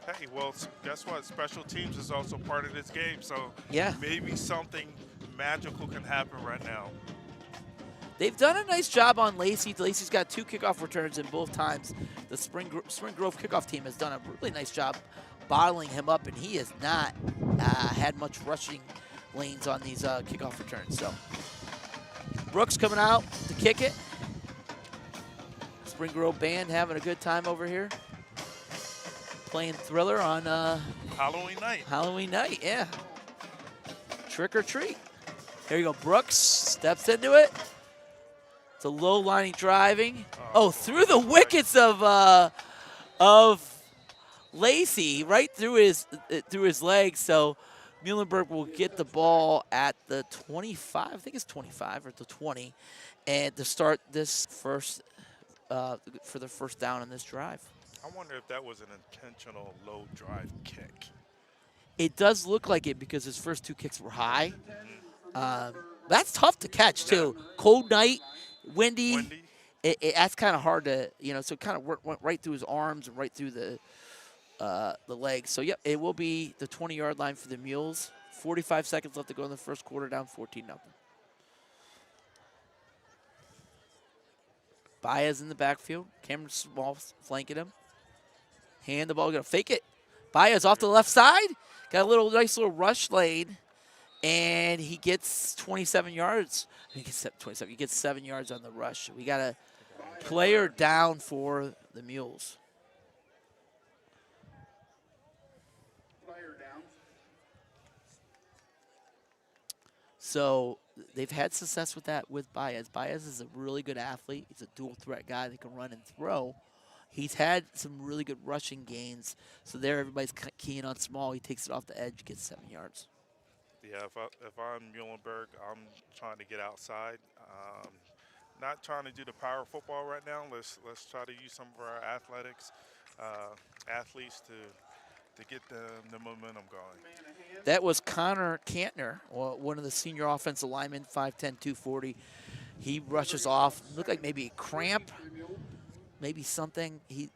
Hey, well, guess what? Special teams is also part of this game, so yeah, maybe something magical can happen right now. They've done a nice job on Lacey. Lacey's got 2 kickoff returns in both times. The Spring Grove kickoff team has done a really nice job bottling him up, and he has not had much rushing lanes on these kickoff returns. So Brooks coming out to kick it. Spring Grove band having a good time over here. Playing Thriller on Halloween night. Halloween night, yeah. Trick or treat. Here you go. Brooks steps into it. It's a low lining driving. Oh, through the wickets of Lacey, right through his legs. So Muhlenberg will get the ball at the 25. I think it's 25 or the 20, and to start this first for the first down in this drive. I wonder if that was an intentional low drive kick. It does look like it because his first 2 kicks were high. That's tough to catch too. Yeah. Cold night, windy. That's kind of hard to, you know. So it kind of went right through his arms and right through the legs. So yep, it will be the 20-yard line for the Mules. 45 seconds left to go in the first quarter, down 14-0. Baez in the backfield. Cameron Small flanking him. Hand the ball, gonna fake it. Baez off to the left side. Got a nice little rush lane, and he gets 27 yards. He gets 27. He gets 7 yards on the rush. We got a player down for the Mules. So they've had success with that with Baez. Baez is a really good athlete. He's a dual threat guy that can run and throw. He's had some really good rushing gains. So there everybody's keying on Small. He takes it off the edge, gets 7 yards. Yeah, if I'm Muhlenberg, I'm trying to get outside. Not trying to do the power football right now. Let's try to use some of our athletes to get the momentum going. That was Connor Cantner, one of the senior offensive linemen, 5'10", 240. He rushes off. Looked like maybe a cramp, maybe something. He's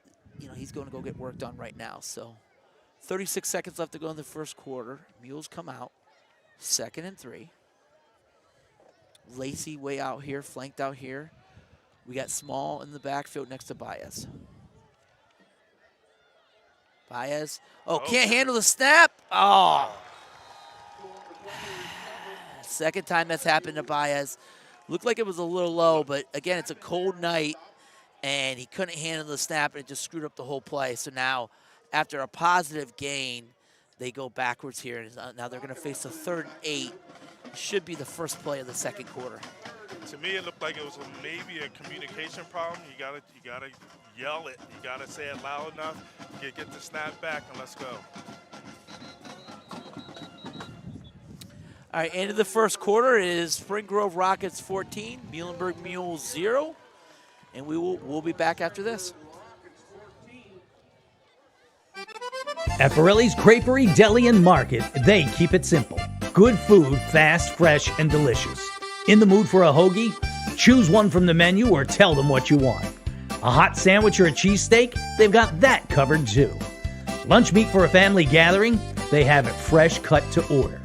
going to go get work done right now. So 36 seconds left to go in the first quarter. Mules come out. 2nd and 3. Lacey way out here, flanked out here. We got Small in the backfield next to Baez. Baez, can't handle the snap. Oh. Second time that's happened to Baez. Looked like it was a little low, but again, it's a cold night, and he couldn't handle the snap, and it just screwed up the whole play. So now, after a positive gain, they go backwards here, and now they're going to face a 3rd and 8. Should be the first play of the second quarter. To me, it looked like it was maybe a communication problem. You gotta yell it. You gotta say it loud enough. Get the snap back, and let's go. All right, end of the first quarter is Spring Grove Rockets 14, Muhlenberg Muhls 0, and we'll be back after this. At Borelli's Creperie, Deli, and Market, they keep it simple. Good food, fast, fresh, and delicious. In the mood for a hoagie? Choose one from the menu or tell them what you want. A hot sandwich or a cheesesteak? They've got that covered too. Lunch meat for a family gathering? They have it fresh cut to order.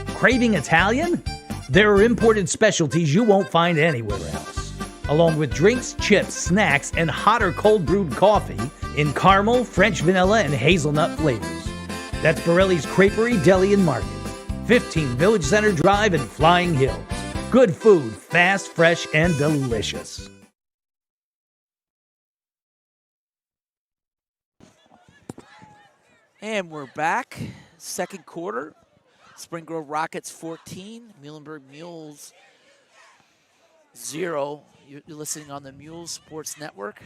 Craving Italian? There are imported specialties you won't find anywhere else. Along with drinks, chips, snacks, and hot or cold brewed coffee in caramel, French vanilla, and hazelnut flavors. That's Borelli's Creperie, Deli, and Market. 15 Village Center Drive in Flying Hills. Good food, fast, fresh, and delicious. And we're back. Second quarter. Spring Grove Rockets 14, Muhlenberg Muhls 0. You're listening on the Muhls Sports Network.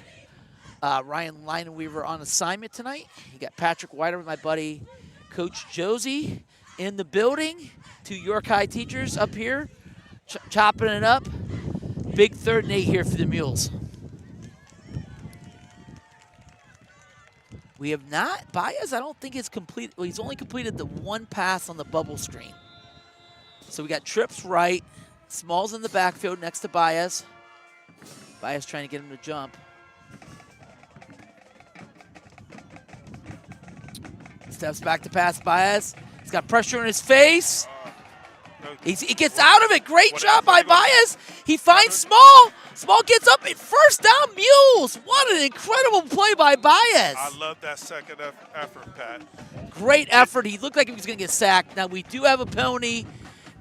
Ryan Leinenweaver on assignment tonight. You got Patrick Whiter with my buddy Coach Josie in the building. 2 York High teachers up here chopping it up. Big 3rd and 8 here for the Mules. We have not, Baez, I don't think it's complete. Well, he's only completed the 1 pass on the bubble screen. So we got trips right. Smalls in the backfield next to Baez. Baez trying to get him to jump. Steps back to pass Baez. He's got pressure in his face. He gets out of it. Great job by Baez. He finds Small. Small gets up and first down Mules. What an incredible play by Baez. I love that second effort, Pat. Great effort. He looked like he was going to get sacked. Now we do have a penalty.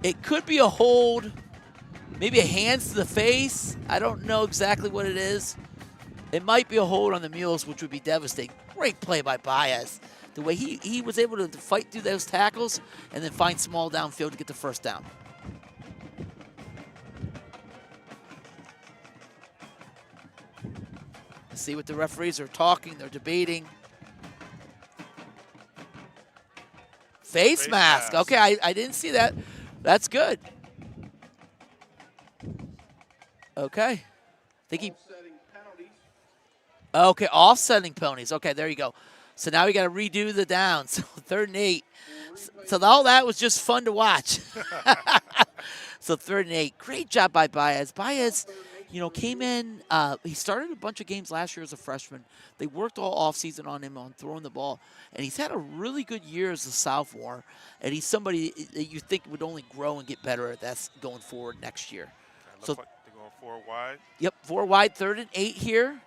It could be a hold. Maybe a hands to the face. I don't know exactly what it is. It might be a hold on the Mules, which would be devastating. Great play by Baez. The way he was able to fight through those tackles and then find Small downfield to get the first down. Let's see what the referees are talking. They're debating. Face mask. Okay, I didn't see that. That's good. Okay. I think he... Okay, offsetting penalties. Okay, there you go. So now we got to redo the downs. So 3rd and 8. So all that was just fun to watch. So 3rd and 8. Great job by Baez. Baez, came in. He started a bunch of games last year as a freshman. They worked all offseason on him on throwing the ball. And he's had a really good year as a sophomore. And he's somebody that you think would only grow and get better at that going forward next year. So like they're going 4 wide. Yep, 4 wide, 3rd and 8 here.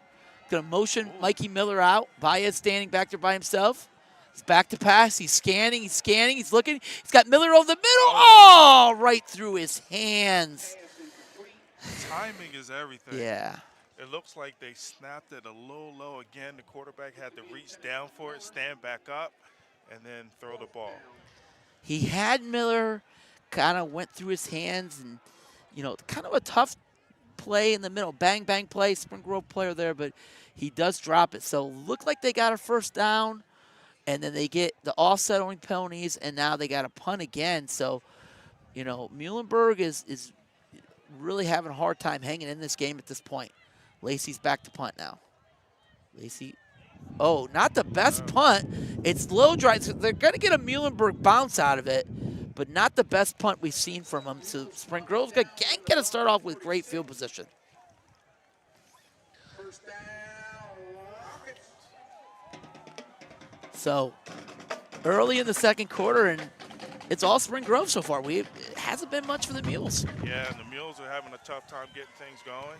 Going to motion Mikey Miller out. Baez standing back there by himself. He's back to pass. He's scanning. He's looking. He's got Miller over the middle. Oh, right through his hands. Timing is everything. Yeah. It looks like they snapped it a little low again. The quarterback had to reach down for it, stand back up, and then throw the ball. He had Miller, kind of went through his hands, and, kind of a tough play in the middle. Bang, bang play. Spring Grove player there, but he does drop it. So look like they got a first down, and then they get the offsetting penalties, and now they got a punt again. So, Muhlenberg is really having a hard time hanging in this game at this point. Lacey's back to punt now. Lacey, not the best punt. It's low drive. So they're going to get a Muhlenberg bounce out of it, but not the best punt we've seen from them. So Spring Grove's going to start off with great field position. So early in the second quarter, and it's all Spring Grove so far. It hasn't been much for the Mules. Yeah, and the Mules are having a tough time getting things going.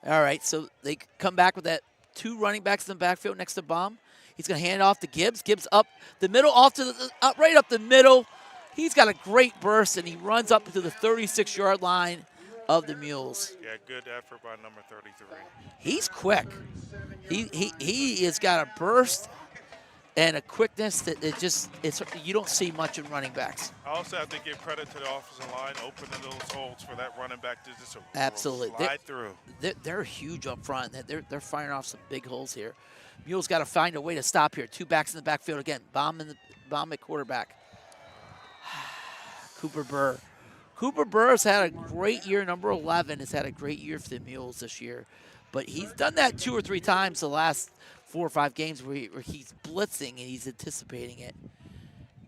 All right, so they come back with that 2 running backs in the backfield next to Baum. He's going to hand it off to Gibbs. Gibbs up the middle, right up the middle. He's got a great burst, and he runs up to the 36-yard line of the Mules. Yeah, good effort by number 33. He's quick. He has got a burst, and a quickness that you don't see much in running backs. I also have to give credit to the offensive line opening those holes for that running back to just Absolutely. slide through. They're huge up front. They're firing off some big holes here. Mules got to find a way to stop here. 2 backs in the backfield again. Bomb at quarterback. Cooper Burr. Cooper Burr has had a great year. Number 11 has had a great year for the Mules this year. But he's done that 2 or 3 times the last 4 or 5 games where he's blitzing and he's anticipating it.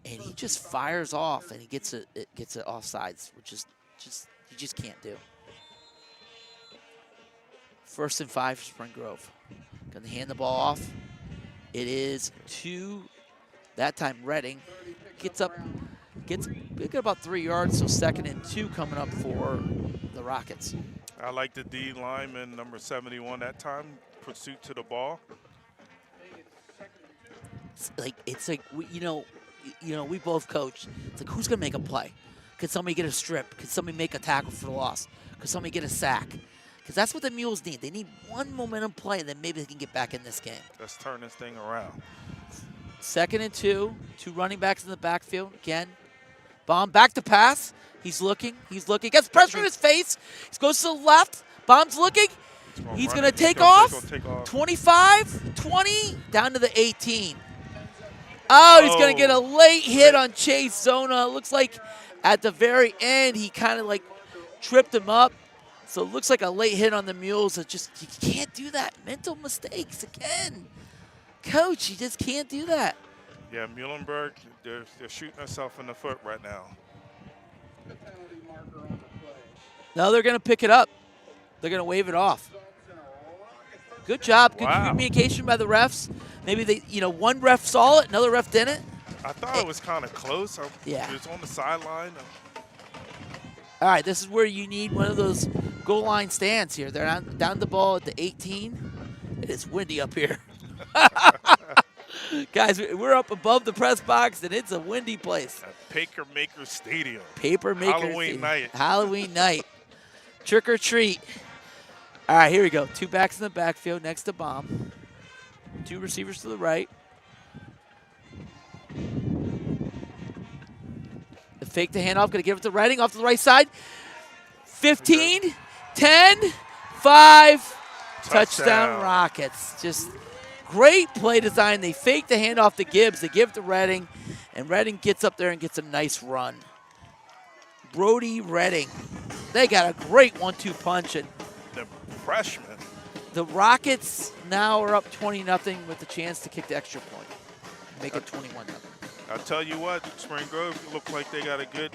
And he just fires off and he gets it offsides, which is you just can't do. 1st and 5 for Spring Grove. Gonna hand the ball off. It is to, that time Redding. Gets about 3 yards, so 2nd and 2 coming up for the Rockets. I like the D lineman, number 71 that time, pursuit to the ball. It's like we both coach. It's like, who's gonna make a play? Could somebody get a strip? Could somebody make a tackle for the loss? Could somebody get a sack? Because that's what the Mules need. They need one momentum play, and then maybe they can get back in this game. Let's turn this thing around. 2nd and 2. 2 running backs in the backfield. Again, Bomb back to pass. He's looking. Gets pressure in his face. He goes to the left. Bomb's looking. He's going to take off. 25, 20, down to the 18. Oh, he's going to get a late hit on Chase Zona. It looks like at the very end, he kind of like tripped him up. So it looks like a late hit on the Mules. It just, you can't do that. Mental mistakes again. Coach, you just can't do that. Yeah, Muhlenberg, they're shooting themselves in the foot right now. No, they're going to pick it up. They're going to wave it off. Good job. Good communication by the refs. Maybe one ref saw it, another ref didn't. I thought it was kind of close. Yeah. It was on the sideline. All right, this is where you need one of those goal line stands here. They're down the ball at the 18. It is windy up here. Guys, we're up above the press box, and it's a windy place. Paper Maker Stadium. Halloween night. Halloween night. Trick or treat. All right, here we go. 2 backs in the backfield next to Bomb. 2 receivers to the right. The fake the handoff, going to give it to Redding off to the right side. 15, 10, 5. Touchdown Rockets. Just great play design. They fake the handoff to Gibbs. They give it to Redding, and Redding gets up there and gets a nice run. Brody Redding. They got a great 1-2 punch. And the freshman. The Rockets now are up 20-0 with the chance to kick the extra point. Make it 21-0. I'll tell you what, Spring Grove look like they got a good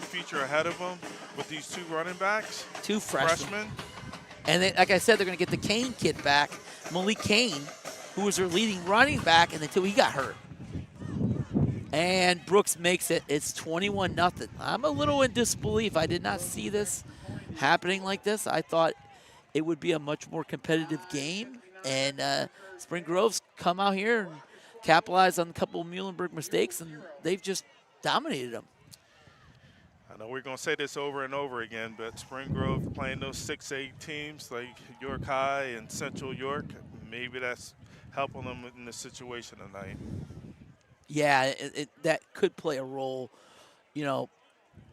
future ahead of them with these 2 running backs. 2 freshmen. And then, like I said, they're going to get the Kane kid back, Malik Kane, who was their leading running back until he got hurt. And Brooks makes it. It's 21-0. I'm a little in disbelief. I did not see this happening like this. I thought it would be a much more competitive game. And Spring Grove's come out here and capitalized on a couple of Muhlenberg mistakes, and they've just dominated them. I know we're going to say this over and over again, but Spring Grove playing those 6A teams like York High and Central York, maybe that's helping them in this situation tonight. Yeah, that could play a role.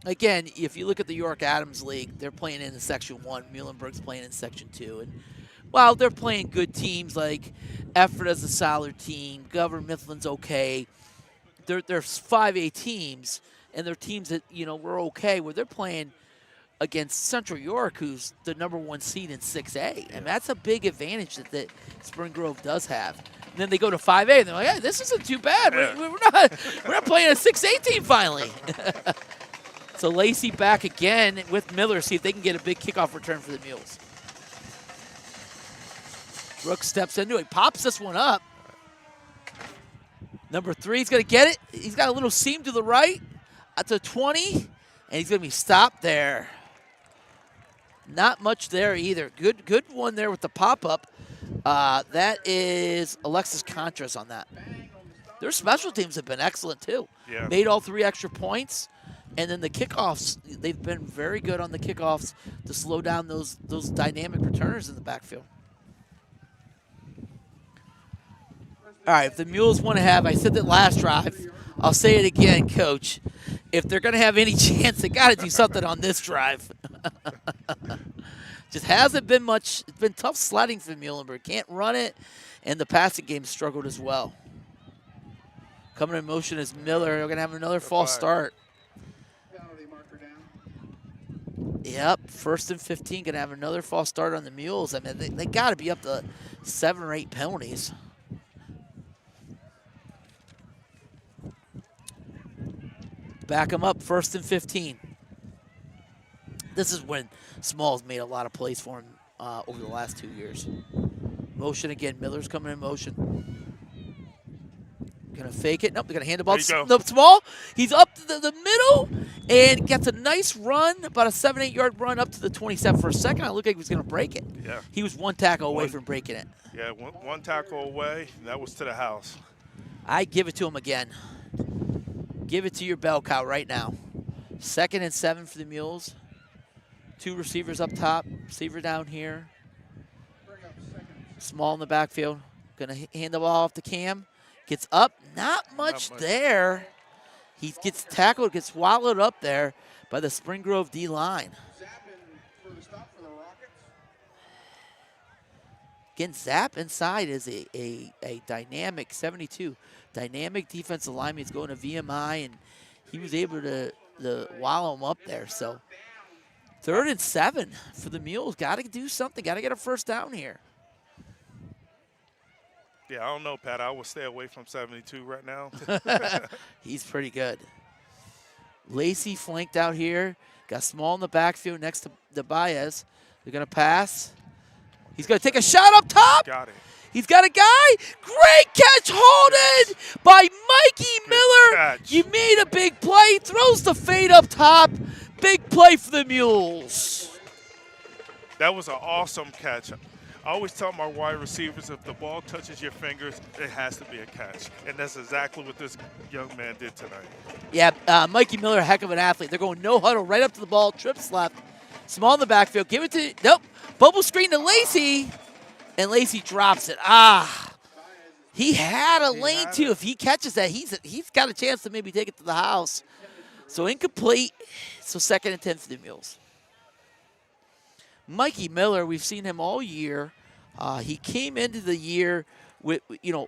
Again, if you look at the York Adams League, they're playing in Section 1. Muhlenberg's playing in Section 2. And while they're playing good teams like Ephrata's a solid team, Governor Mifflin's okay, there's 5A teams, and they're teams that, we're okay with. They're playing against Central York, who's the #1 seed in 6A. And that's a big advantage that Spring Grove does have. And then they go to 5A, and they're like, hey, this isn't too bad. Yeah. We're not playing a 6A team finally. So Lacey back again with Miller, see if they can get a big kickoff return for the Mules. Brooks steps into it, pops this one up. Number 3, he's going to get it. He's got a little seam to the right. That's a 20, and he's going to be stopped there. Not much there either. Good one there with the pop-up. That is Alexis Contras on that. Their special teams have been excellent, too. Yeah. Made all 3 extra points. And then the kickoffs, they've been very good on the kickoffs to slow down those dynamic returners in the backfield. All right, if the Mules want to have, I said that last drive, I'll say it again, Coach. If they're going to have any chance, they got to do something on this drive. Just hasn't been much. It's been tough sledding for Muhlenberg. Can't run it, and the passing game struggled as well. Coming in motion is Miller. They're going to have another false start. Penalty marker down. Yep, 1st and 15, going to have another false start on the Mules. I mean, they got to be up to 7 or 8 penalties. Back them up, 1st and 15. This is when Smalls made a lot of plays for him over the last 2 years. Motion again. Miller's coming in motion. Going to fake it. Nope, they're going to hand the ball to Small. He's up to the middle and gets a nice run, about a 7-8 yard run up to the 27. For a second, I looked like he was going to break it. Yeah. He was one tackle away from breaking it. Yeah, one tackle away, and that was to the house. I give it to him again. Give it to your bell cow right now. 2nd and 7 for the Mules. 2 receivers up top, receiver down here. Small in the backfield. Gonna hand the ball off to Cam. Gets up, not much there. He gets tackled, gets wallowed up there by the Spring Grove D line. For the stop for the Rockets. Again, Zapp inside is a dynamic 72. Dynamic defensive lineman. He's going to VMI, and he was able to wallow him up there. So 3rd and 7 for the Mules. Got to do something. Got to get a 1st down here. Yeah, I don't know, Pat. I would stay away from 72 right now. He's pretty good. Lacey flanked out here. Got Small in the backfield next to Baez. They're going to pass. He's going to take a shot up top. Got it. He's got a guy. Great catch, Holden, by Mikey Miller. Catch. You made a big play. Throws the fade up top. Big play for the Mules. That was an awesome catch. I always tell my wide receivers, if the ball touches your fingers, it has to be a catch. And that's exactly what this young man did tonight. Yeah, Mikey Miller, a heck of an athlete. They're going no huddle right up to the ball, trips left. Small in the backfield. Give it to, nope. Bubble screen to Lacey, and Lacey drops it. He had a lane too. If he catches that, he's got a chance to maybe take it to the house. So incomplete. So 2nd and 10 for the Mules. Mikey Miller, we've seen him all year. He came into the year with,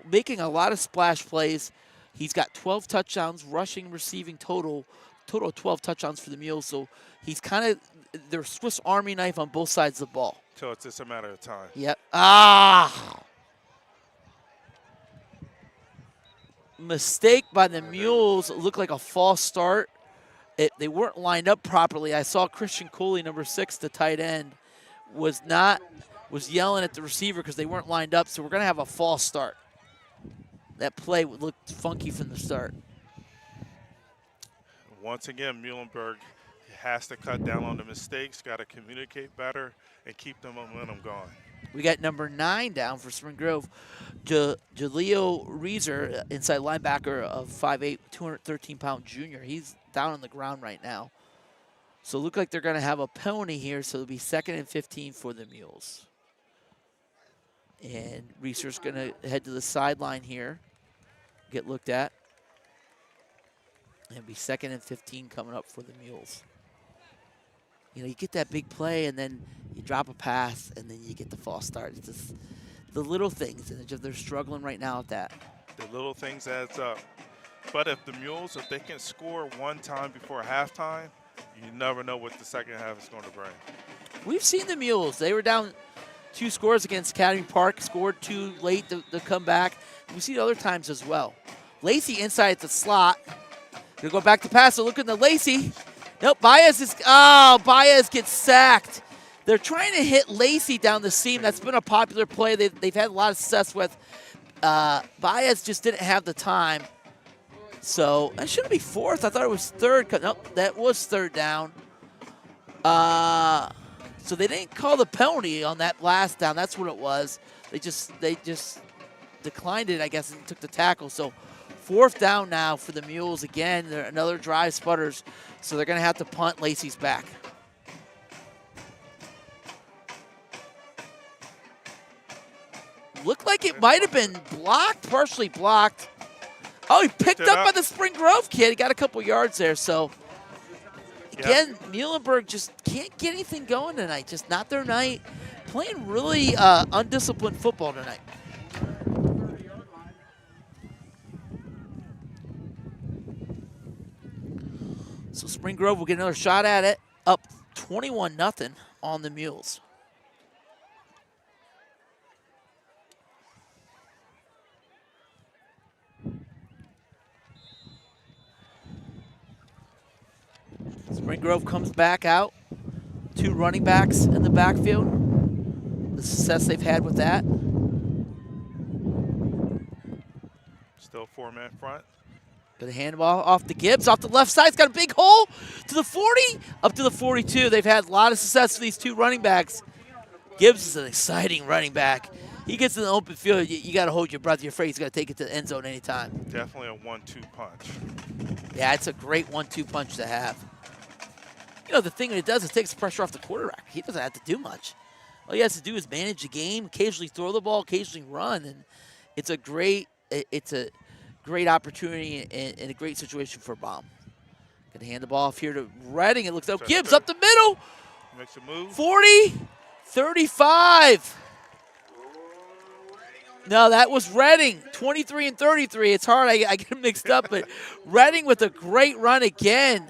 making a lot of splash plays. He's got 12 touchdowns, rushing, receiving total of 12 touchdowns for the Mules. So he's kind of their Swiss Army knife on both sides of the ball. So it's just a matter of time. Yep. Mistake by the Mules. Looked like a false start. They weren't lined up properly. I saw Christian Cooley, number 6, the tight end, was yelling at the receiver because they weren't lined up. So we're going to have a false start. That play looked funky from the start. Once again, Muhlenberg has to cut down on the mistakes, got to communicate better, and keep the momentum going. We got number 9 down for Spring Grove. Jaleo Reeser, inside linebacker of 5'8", 213-pound junior. He's down on the ground right now. So look like they're going to have a penalty here, so it'll be 2nd and 15 for the Mules. And Reeser's going to head to the sideline here, get looked at. And it'll be 2nd and 15 coming up for the Mules. You get that big play, and then you drop a pass, and then you get the false start. It's just the little things, and they're struggling right now at that. The little things adds up. But if the Mules, if they can score one time before halftime, you never know what the second half is going to bring. We've seen the Mules. They were down 2 scores against Academy Park, scored 2 late to come back. We've seen other times as well. Lacey inside the slot. Gonna go back to pass. So look at the Lacey. Nope, Baez gets sacked. They're trying to hit Lacey down the seam. That's been a popular play they've had a lot of success with. Baez just didn't have the time. So that shouldn't be 4th. I thought it was 3rd. Nope, that was 3rd down. So they didn't call the penalty on that last down. That's what it was. They just declined it, I guess, and took the tackle. So 4th down now for the Mules. Again, another drive sputters. So they're going to have to punt. Lacey's back. Looked like it might have been blocked, partially blocked. Oh, he picked up by the Spring Grove kid. He got a couple yards there. So, again, Muhlenberg just can't get anything going tonight. Just not their night. Playing really undisciplined football tonight. So Spring Grove will get another shot at it. Up 21-0 on the Mules. Spring Grove comes back out. 2 running backs in the backfield. The success they've had with that. Still 4-man front. Got a handball off the Gibbs, off the left side. It's got a big hole to the 40, up to the 42. They've had a lot of success with these 2 running backs. Gibbs is an exciting running back. He gets in the open field, you got to hold your breath. You're afraid he's got to take it to the end zone anytime. Definitely a 1-2 punch. Yeah, it's a great 1-2 punch to have. You know, the thing that it does is it takes the pressure off the quarterback. He doesn't have to do much. All he has to do is manage the game, occasionally throw the ball, occasionally run, and it's a great opportunity and a great situation for Baum. Gonna hand the ball off here to Redding. It looks like Gibbs up the middle. Makes a move. 40, 35. No, that was Redding, 23 and 33. It's hard, I get them mixed up, but Redding with a great run again.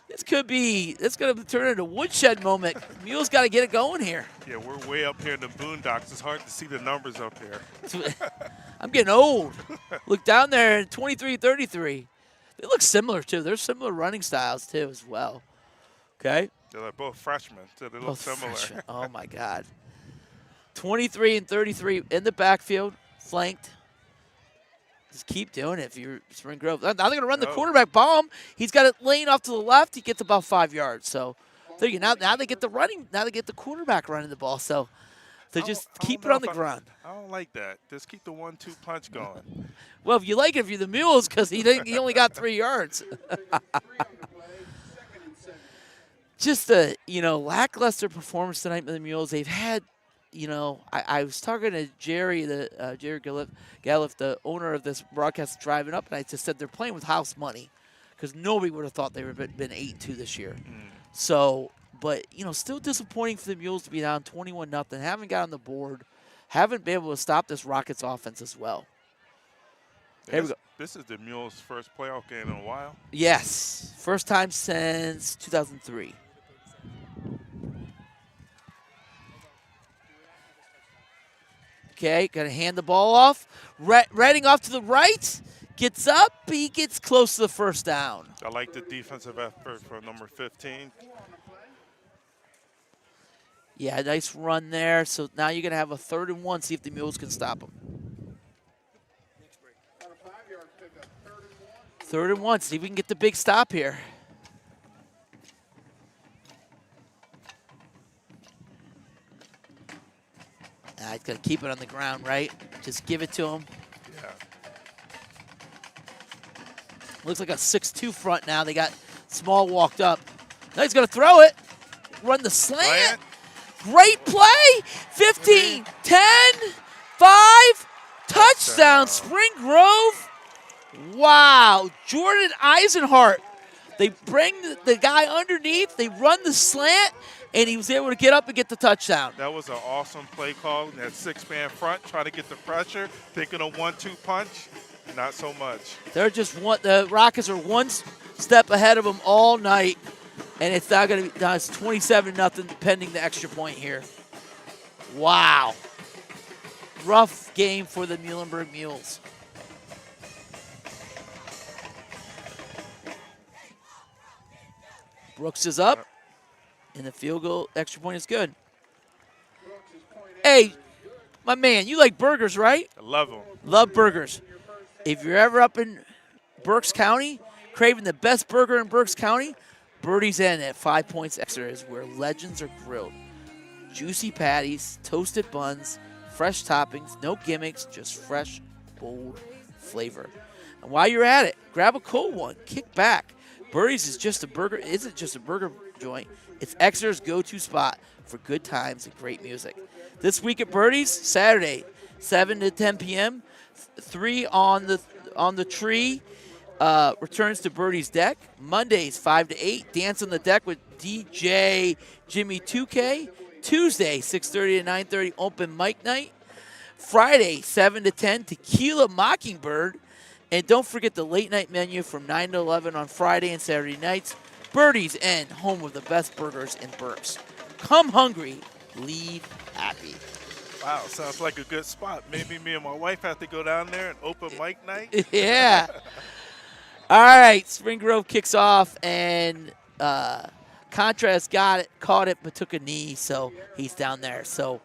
This going to turn into a woodshed moment. Mules got to get it going here. Yeah, we're way up here in the boondocks. It's hard to see the numbers up here. I'm getting old. Look down there, 23, 33. They look similar, too. They're similar running styles, too, as well. Okay? They're like both freshmen, so they look Both similar. freshmen. Oh, my God. 23 and 33 in the backfield, flanked. Just keep doing it if you're Spring Grove. Now they're going to run the quarterback bomb. He's got it laying off to the left. He gets about 5 yards. So there you go. Now they get the running. Now they get the quarterback running the ball. So they just keep it on the ground. I don't like that. Just keep the 1-2 punch going. Well, if you like it, if you're the Mules, because he only got 3 yards. Just a lackluster performance tonight by the Mules. They've had. I was talking to Jerry, Jerry Galliff, the owner of this broadcast, driving up, and I just said they're playing with house money because nobody would have thought they would have been 8-2 this year. So, but, still disappointing for the Mules to be down 21-0, haven't got on the board, haven't been able to stop this Rockets offense as well. Here we go. This is the Mules' first playoff game in a while. Yes, first time since 2003. Okay, got to hand the ball off. Redding off to the right. Gets up. He gets close to the first down. I like the defensive effort from number 15. Yeah, nice run there. So now you're going to have a 3rd and 1. See if the Mules can stop him. 3rd and 1. See if we can get the big stop here. He's got to keep it on the ground, right? Just give it to him. Yeah. Looks like a 6-2 front now. They got Small walked up. Now he's going to throw it. Run the slant. Great play. 15, 10, 5. Touchdown, Spring Grove. Wow. Jordan Eisenhart. They bring the guy underneath. They run the slant. And he was able to get up and get the touchdown. That was an awesome play call. That 6-man front, trying to get the pressure, thinking a 1-2 punch. Not so much. They're just the Rockets are one step ahead of them all night, and it's not going to be. It's 27-0 pending the extra point here. Wow, rough game for the Muhlenberg Muhls. Brooks is up. And the field goal extra point is good. Hey, my man, you like burgers, right? I love them. Love burgers. If you're ever up in Berks County, craving the best burger in Berks County, Birdie's Inn at 5 Points Extra is where legends are grilled. Juicy patties, toasted buns, fresh toppings, no gimmicks, just fresh, bold flavor. And while you're at it, grab a cold one, kick back. Birdie's isn't just a burger joint. It's Exeter's go-to spot for good times and great music. This week at Birdie's, Saturday, 7 to 10 p.m. 3 on the tree. Returns to Birdie's Deck. Mondays 5 to 8. Dance on the Deck with DJ Jimmy 2K. Tuesday 6:30 to 9:30. Open mic night. Friday 7 to 10. Tequila Mockingbird. And don't forget the late night menu from 9 to 11 on Friday and Saturday nights. Birdie's Inn, home of the best burgers in Berks. Come hungry, leave happy. Wow, sounds like a good spot. Maybe me and my wife have to go down there and open mic night. Yeah. All right, Spring Grove kicks off, and Contrast caught it, but took a knee, so he's down there. So,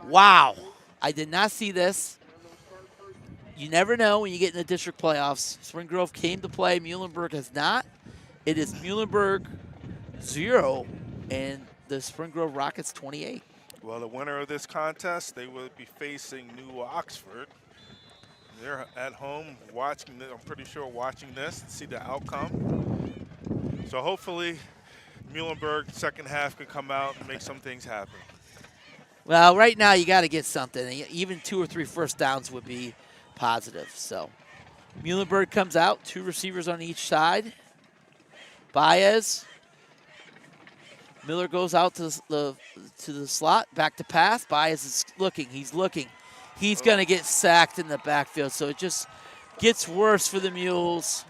wow, I did not see this. You never know when you get in the district playoffs. Spring Grove came to play. Muhlenberg has not. It is Muhlenberg 0 and the Spring Grove Rockets 28. Well, the winner of this contest, they will be facing New Oxford. They're at home watching, I'm pretty sure watching this, see the outcome. So hopefully Muhlenberg second half can come out and make some things happen. Well, right now you got to get something. Even 2 or 3 first downs would be positive. So Muhlenberg comes out, 2 receivers on each side. Baez. Miller goes out to the slot, back to pass. Baez is looking. He's looking. He's going to get sacked in the backfield. So it just gets worse for the Mules.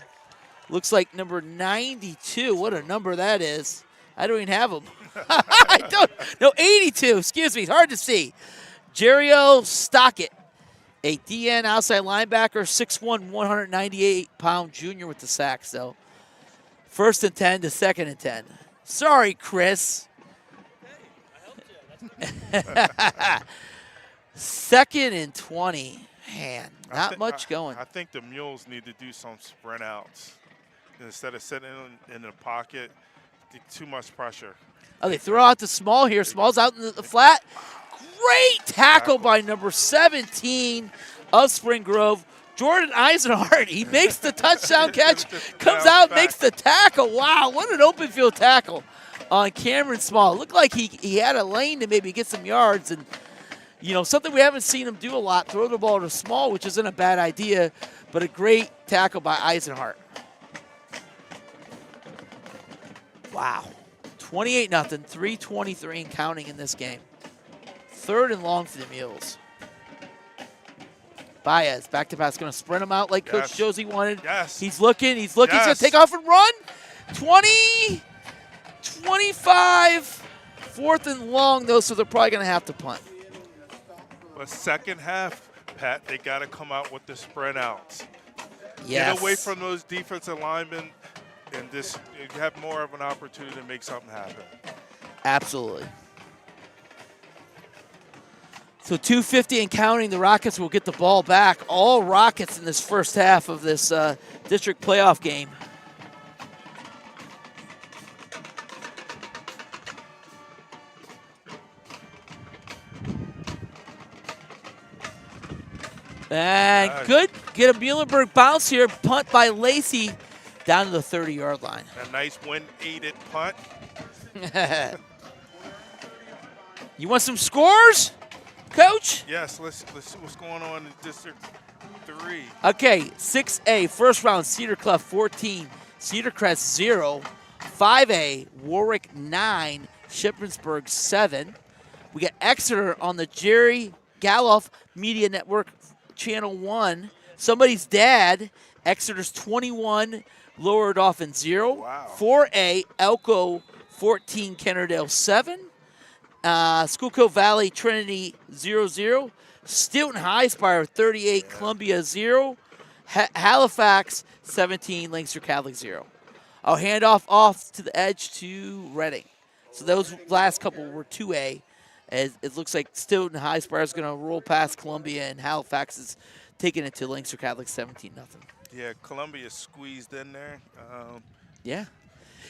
Looks like number 92. What a number that is. I don't even have him. I don't. No, 82. Excuse me. It's hard to see. Jerio Stockett, a DN outside linebacker, 6'1", 198-pound junior with the sack. So 1st and 10 to 2nd and 10. Sorry, Chris. 2nd and 20. Man, not much going. I think the Mules need to do some sprint outs. Instead of sitting in the pocket, too much pressure. Oh, they throw out the Small here. Small's out in the flat. Great tackle by number 17 of Spring Grove. Jordan Eisenhart, he makes the touchdown catch, comes out, makes the tackle. Wow, what an open field tackle on Cameron Small. Looked like he had a lane to maybe get some yards, and you know, something we haven't seen him do a lot, throw the ball to Small, which isn't a bad idea, but a great tackle by Eisenhart. Wow. 28-0, 3:23 and counting in this game. 3rd and long for the Mules. Baez, back to pass, going to sprint him out like Coach Josie wanted. Yes. He's looking, he's going to take off and run. 20, 25, 4th and long, though, so they're probably going to have to punt. But second half, Pat, they got to come out with the spread outs. Yes. Get away from those defensive linemen, and you have more of an opportunity to make something happen. Absolutely. So 2:50 and counting, the Rockets will get the ball back. All Rockets in this first half of this district playoff game. And good. Get a Muhlenberg bounce here. Punt by Lacey down to the 30-yard line. A nice wind-aided punt. You want some scores, Coach? Yes, let's see what's going on in District 3. Okay, 6A, first round, Cedar Cleft 14, Cedar Crest 0, 5A, Warwick 9, Shippensburg 7. We got Exeter on the Jerry Galoff Media Network, Channel 1. Somebody's dad, Exeter's 21, Lower Dauphin 0. Wow. 4A, Elko 14, Kennerdale 7. Schuylkill Valley Trinity 0-0. Stilton High Spire 38, Columbia 0. Halifax 17, Lancaster Catholic 0. I'll hand off to the edge to Reading. So those last couple were 2A. As it looks like Stilton High Spire is going to roll past Columbia, and Halifax is taking it to Lancaster Catholic 17-0. Yeah, Columbia squeezed in there. Yeah.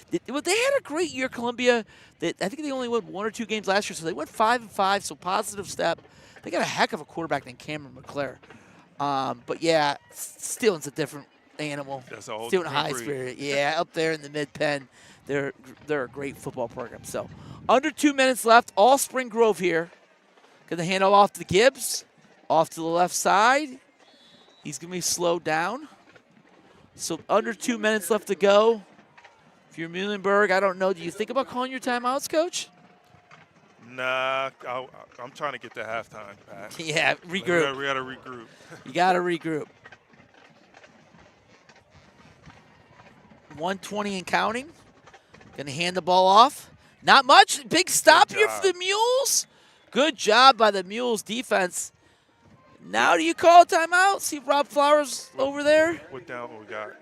They had a great year, Columbia. I think they only won 1 or 2 games last year, so they went 5-5, so positive step. They got a heck of a quarterback named Cameron McClare. But, yeah, Stilton's a different animal. That's a whole Stilton different High breed. Spirit. Yeah, up there in the mid-pen. They're a great football program. So, under 2 minutes left, all Spring Grove here. Going to hand it off to Gibbs. Off to the left side. He's going to be slowed down. So under 2 minutes left to go. If you're Muhlenberg, I don't know. Do you think about calling your timeouts, Coach? Nah, I'm trying to get to halftime, Pat. Yeah, regroup. We got to regroup. You got to regroup. 1:20 and counting. Going to hand the ball off. Not much. Big stop here for the Mules. Good job by the Mules defense. Now do you call a timeout? See Rob Flowers over there? What down we got?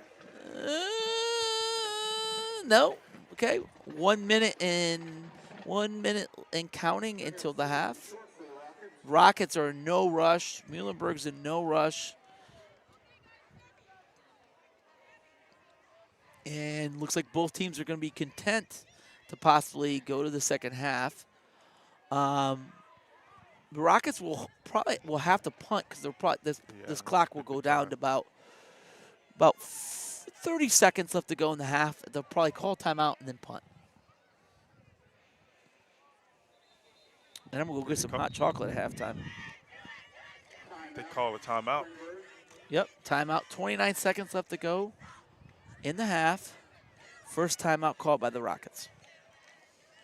No. Okay. 1 minute and counting until the half. Rockets are in no rush. Muhlenberg's in no rush. And looks like both teams are going to be content to possibly go to the second half. The Rockets will have to punt because this clock will go down to about 30 seconds left to go in the half. They'll probably call timeout and then punt. And I'm going to go get some hot chocolate at halftime. They call a timeout. Yep, timeout. 29 seconds left to go in the half. First timeout called by the Rockets.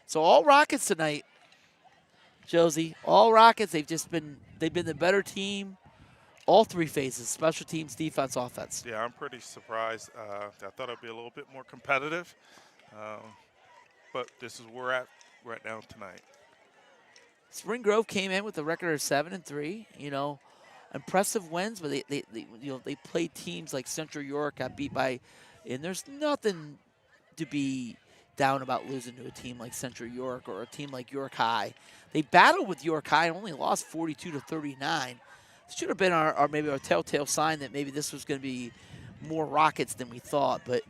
So all Rockets tonight, Josie. All Rockets. They've been the better team. All three phases: special teams, defense, offense. Yeah, I'm pretty surprised. I thought it'd be a little bit more competitive, but this is where we're at right now tonight. Spring Grove came in with a record of 7-3. You know, impressive wins, but they played teams like Central York, got beat by, and there's nothing to be down about losing to a team like Central York or a team like York High. They battled with York High and only lost 42-39. This should have been maybe our telltale sign that maybe this was going to be more Rockets than we thought. But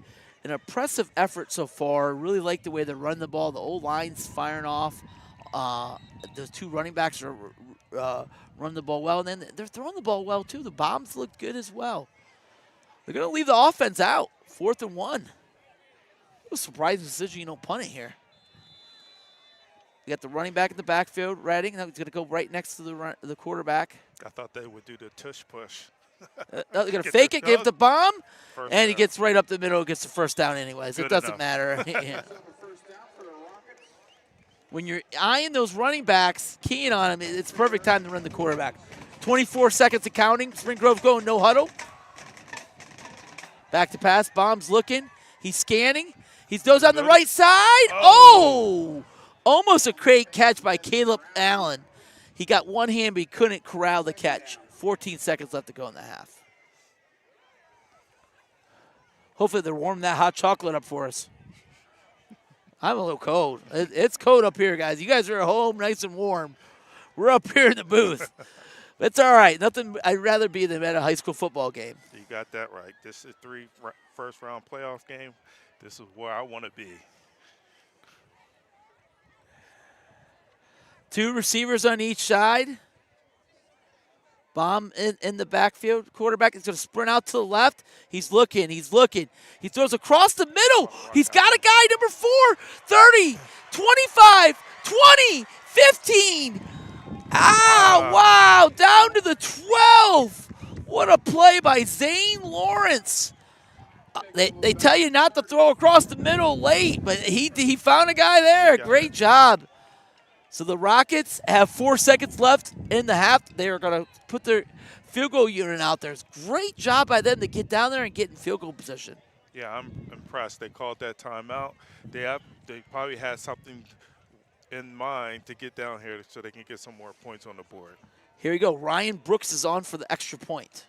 an impressive effort so far. Really like the way they run the ball. The old line's firing off. The two running backs are run the ball well, and then they're throwing the ball well too. The bombs look good as well. They're going to leave the offense out. 4th and 1. It was a surprising decision you don't punt it here. You got the running back in the backfield, Redding. Now he's going to go right next to the quarterback. I thought they would do the tush push. They're going to fake it, give the bomb, and he down. gets right up the middle, gets the first down anyways. Good It doesn't enough. matter. Yeah. When you're eyeing those running backs, keying on them, it's perfect time to run the quarterback. 24 seconds of counting. Spring Grove going no huddle. Back to pass. Bomb's looking. He's scanning. He goes on the right side. Oh! Almost a great catch by Caleb Allen. He got one hand, but he couldn't corral the catch. 14 seconds left to go in the half. Hopefully they're warming that hot chocolate up for us. I'm a little cold. It's cold up here, guys. You guys are at home nice and warm. We're up here in the booth. It's all right. Nothing. I'd rather be than at a high school football game. You got that right. This is 3 first-round playoff game. This is where I want to be. 2 receivers on each side. Bomb in the backfield. Quarterback is going to sprint out to the left. He's looking. He throws across the middle. He's got a guy, number 4, 30, 25, 20, 15. Wow. Down to the 12. What a play by Zane Lawrence. They tell you not to throw across the middle late, but he found a guy there. Great job. So the Rockets have 4 seconds left in the half. They are going to put their field goal unit out there. It's a great job by them to get down there and get in field goal position. Yeah, I'm impressed. They called that timeout. They probably had something in mind to get down here so they can get some more points on the board. Here we go. Ryan Brooks is on for the extra point.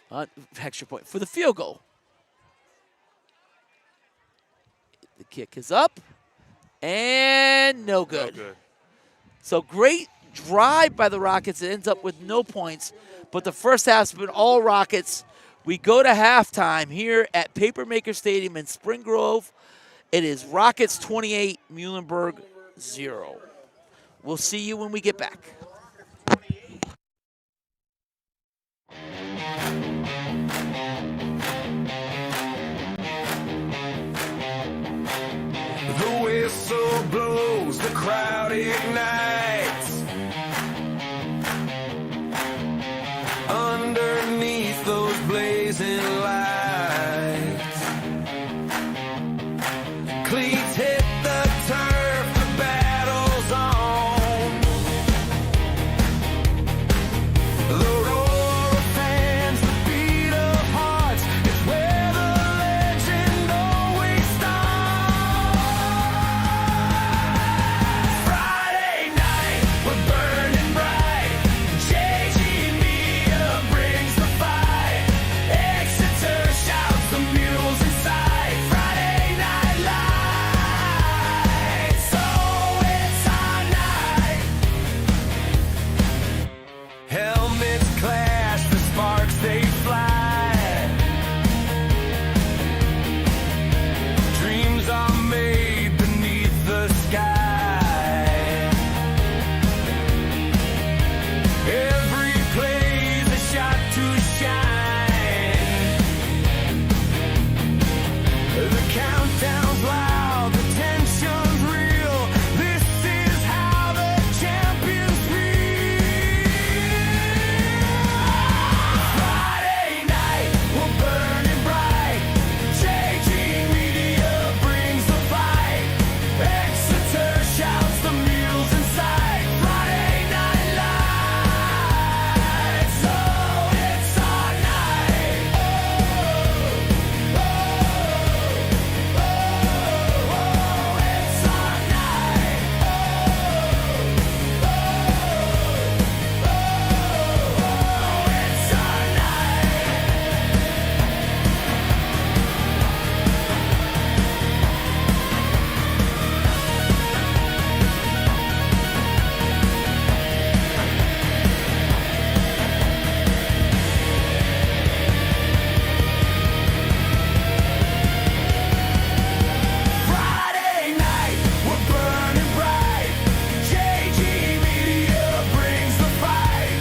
For the field goal. The kick is up. And no good. No good. So great drive by the Rockets. It ends up with no points. But the first half's been all Rockets. We go to halftime here at Papermaker Stadium in Spring Grove. It is Rockets 28, Muhlenberg 0. We'll see you when we get back. The whistle blows, the crowd ignites. cleats hit the turf, the battle's on. The roar of fans, the beat of hearts is where the legend always starts. Friday night, we're burning bright. JG Media brings the fight. Exeter shouts the mules inside. Friday night lights, so it's our night. Helmets clash, the sparks they fly. Dreams are made beneath the sky. Every play's a shot to shine. The countdown's loud, the tension's real. This is how the champions feel. Friday night, we're burning bright. JG Media brings the fight. Exeter shouts the mules inside. Friday night lights, so it's our night. Oh, oh, oh, it's our night. Oh, it's our night. Friday night, we're burning bright. JG Media brings the fight.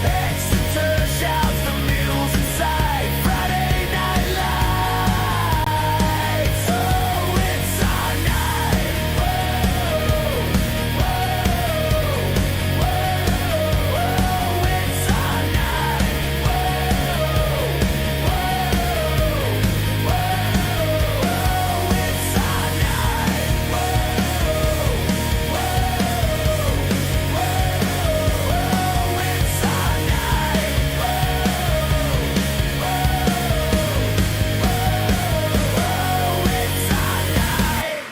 Exeter shouts the mules inside. Friday night lights, oh, it's our night. Whoa, it's our night. It's our night. It's our night. It's our night.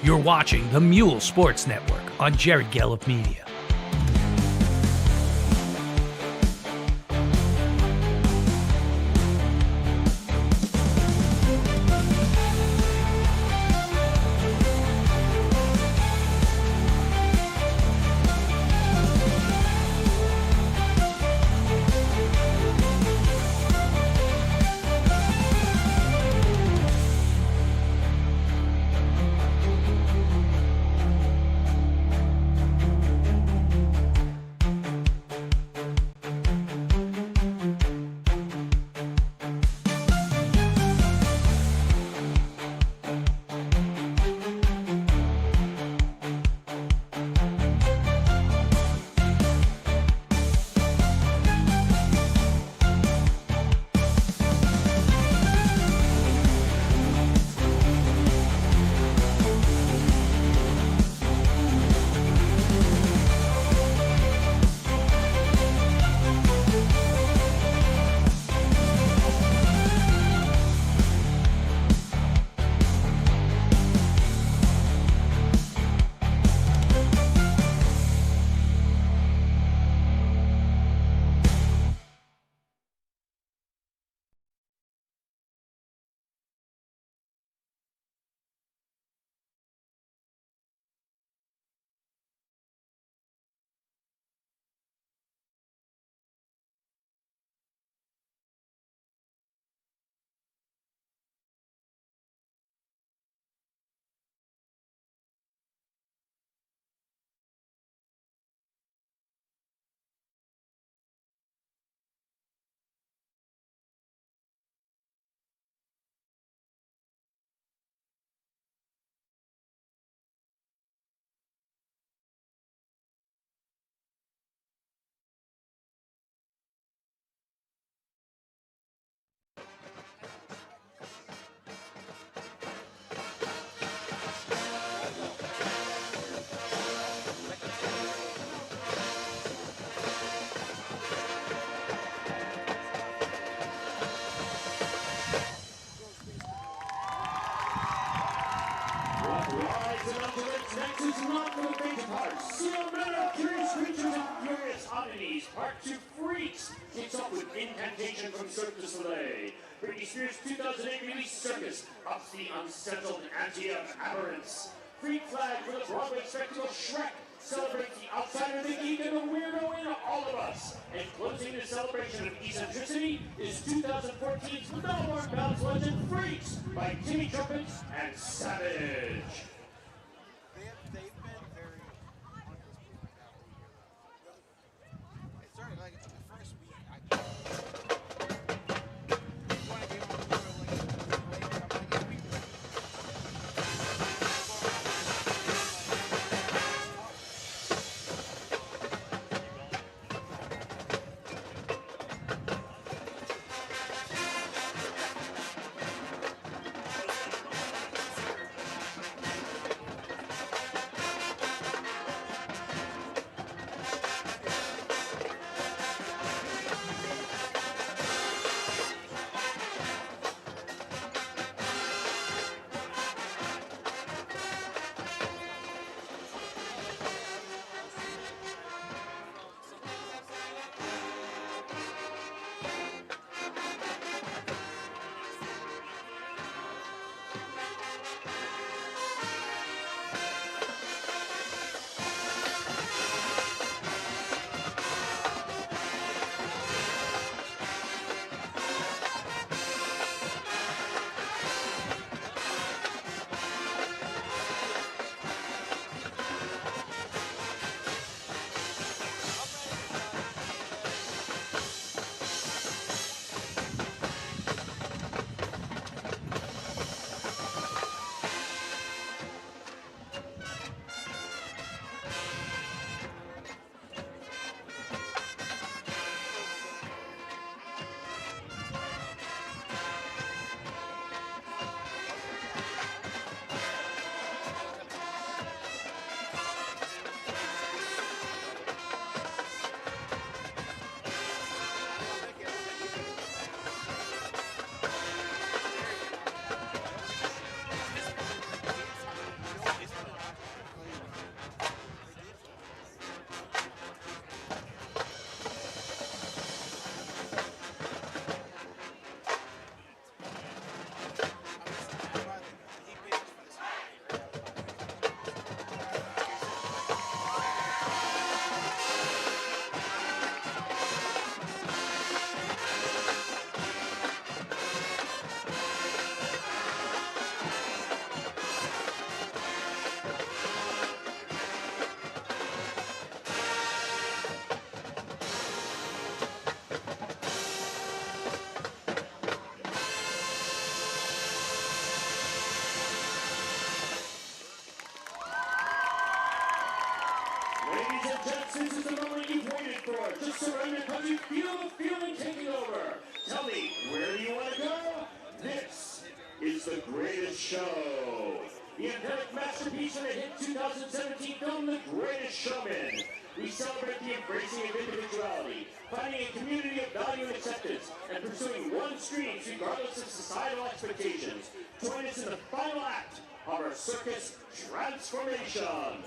You're watching the Mule Sports Network on Jerry Gelliff Media. Creatures and Furious Oddities Part 2 Freaks kicks off with Incantation from Cirque du Soleil. Britney Spears' 2008 release Circus ups the unsettled ante of aberrance. Freak Flag for the Broadway spectacle Shrek celebrates the outsider, the geek, and the weirdo in all of us. And closing the celebration of eccentricity is 2014's Melbourne Bounce legend Freaks by Timmy Trumpet and Savage. They've been very on this book like that all year though. It started like the first week. I want to give them a little like wait, I'm like every week. Ladies and gents, this is the moment you've waited for. Just surrender because you feel the feeling taking over. Tell me, where do you want to go? This is the greatest show. The empiric masterpiece of the hit 2017 film, The Greatest Showman. We celebrate the embracing of individuality, finding a community of value and acceptance, and pursuing one's dreams regardless of societal expectations. Join us in the final act of our circus transformation.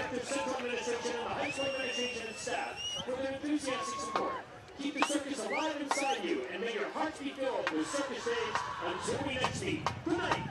active Central Administration and the high school administration and staff for their enthusiastic support. Keep the circus alive inside you, and may your hearts be filled with circus days until we next meet. Good night.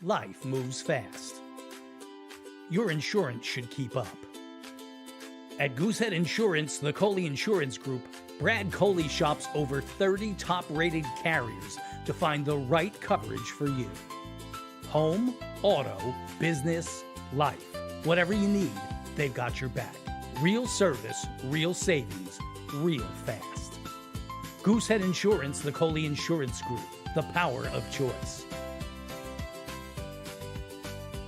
Life moves fast. Your insurance should keep up. At Goosehead Insurance, the Coley Insurance Group, Brad Coley shops over 30 top-rated carriers to find the right coverage for you. Home, auto, business, life. Whatever you need, they've got your back. Real service, real savings, real fast. Goosehead Insurance, the Coley Insurance Group, the power of choice.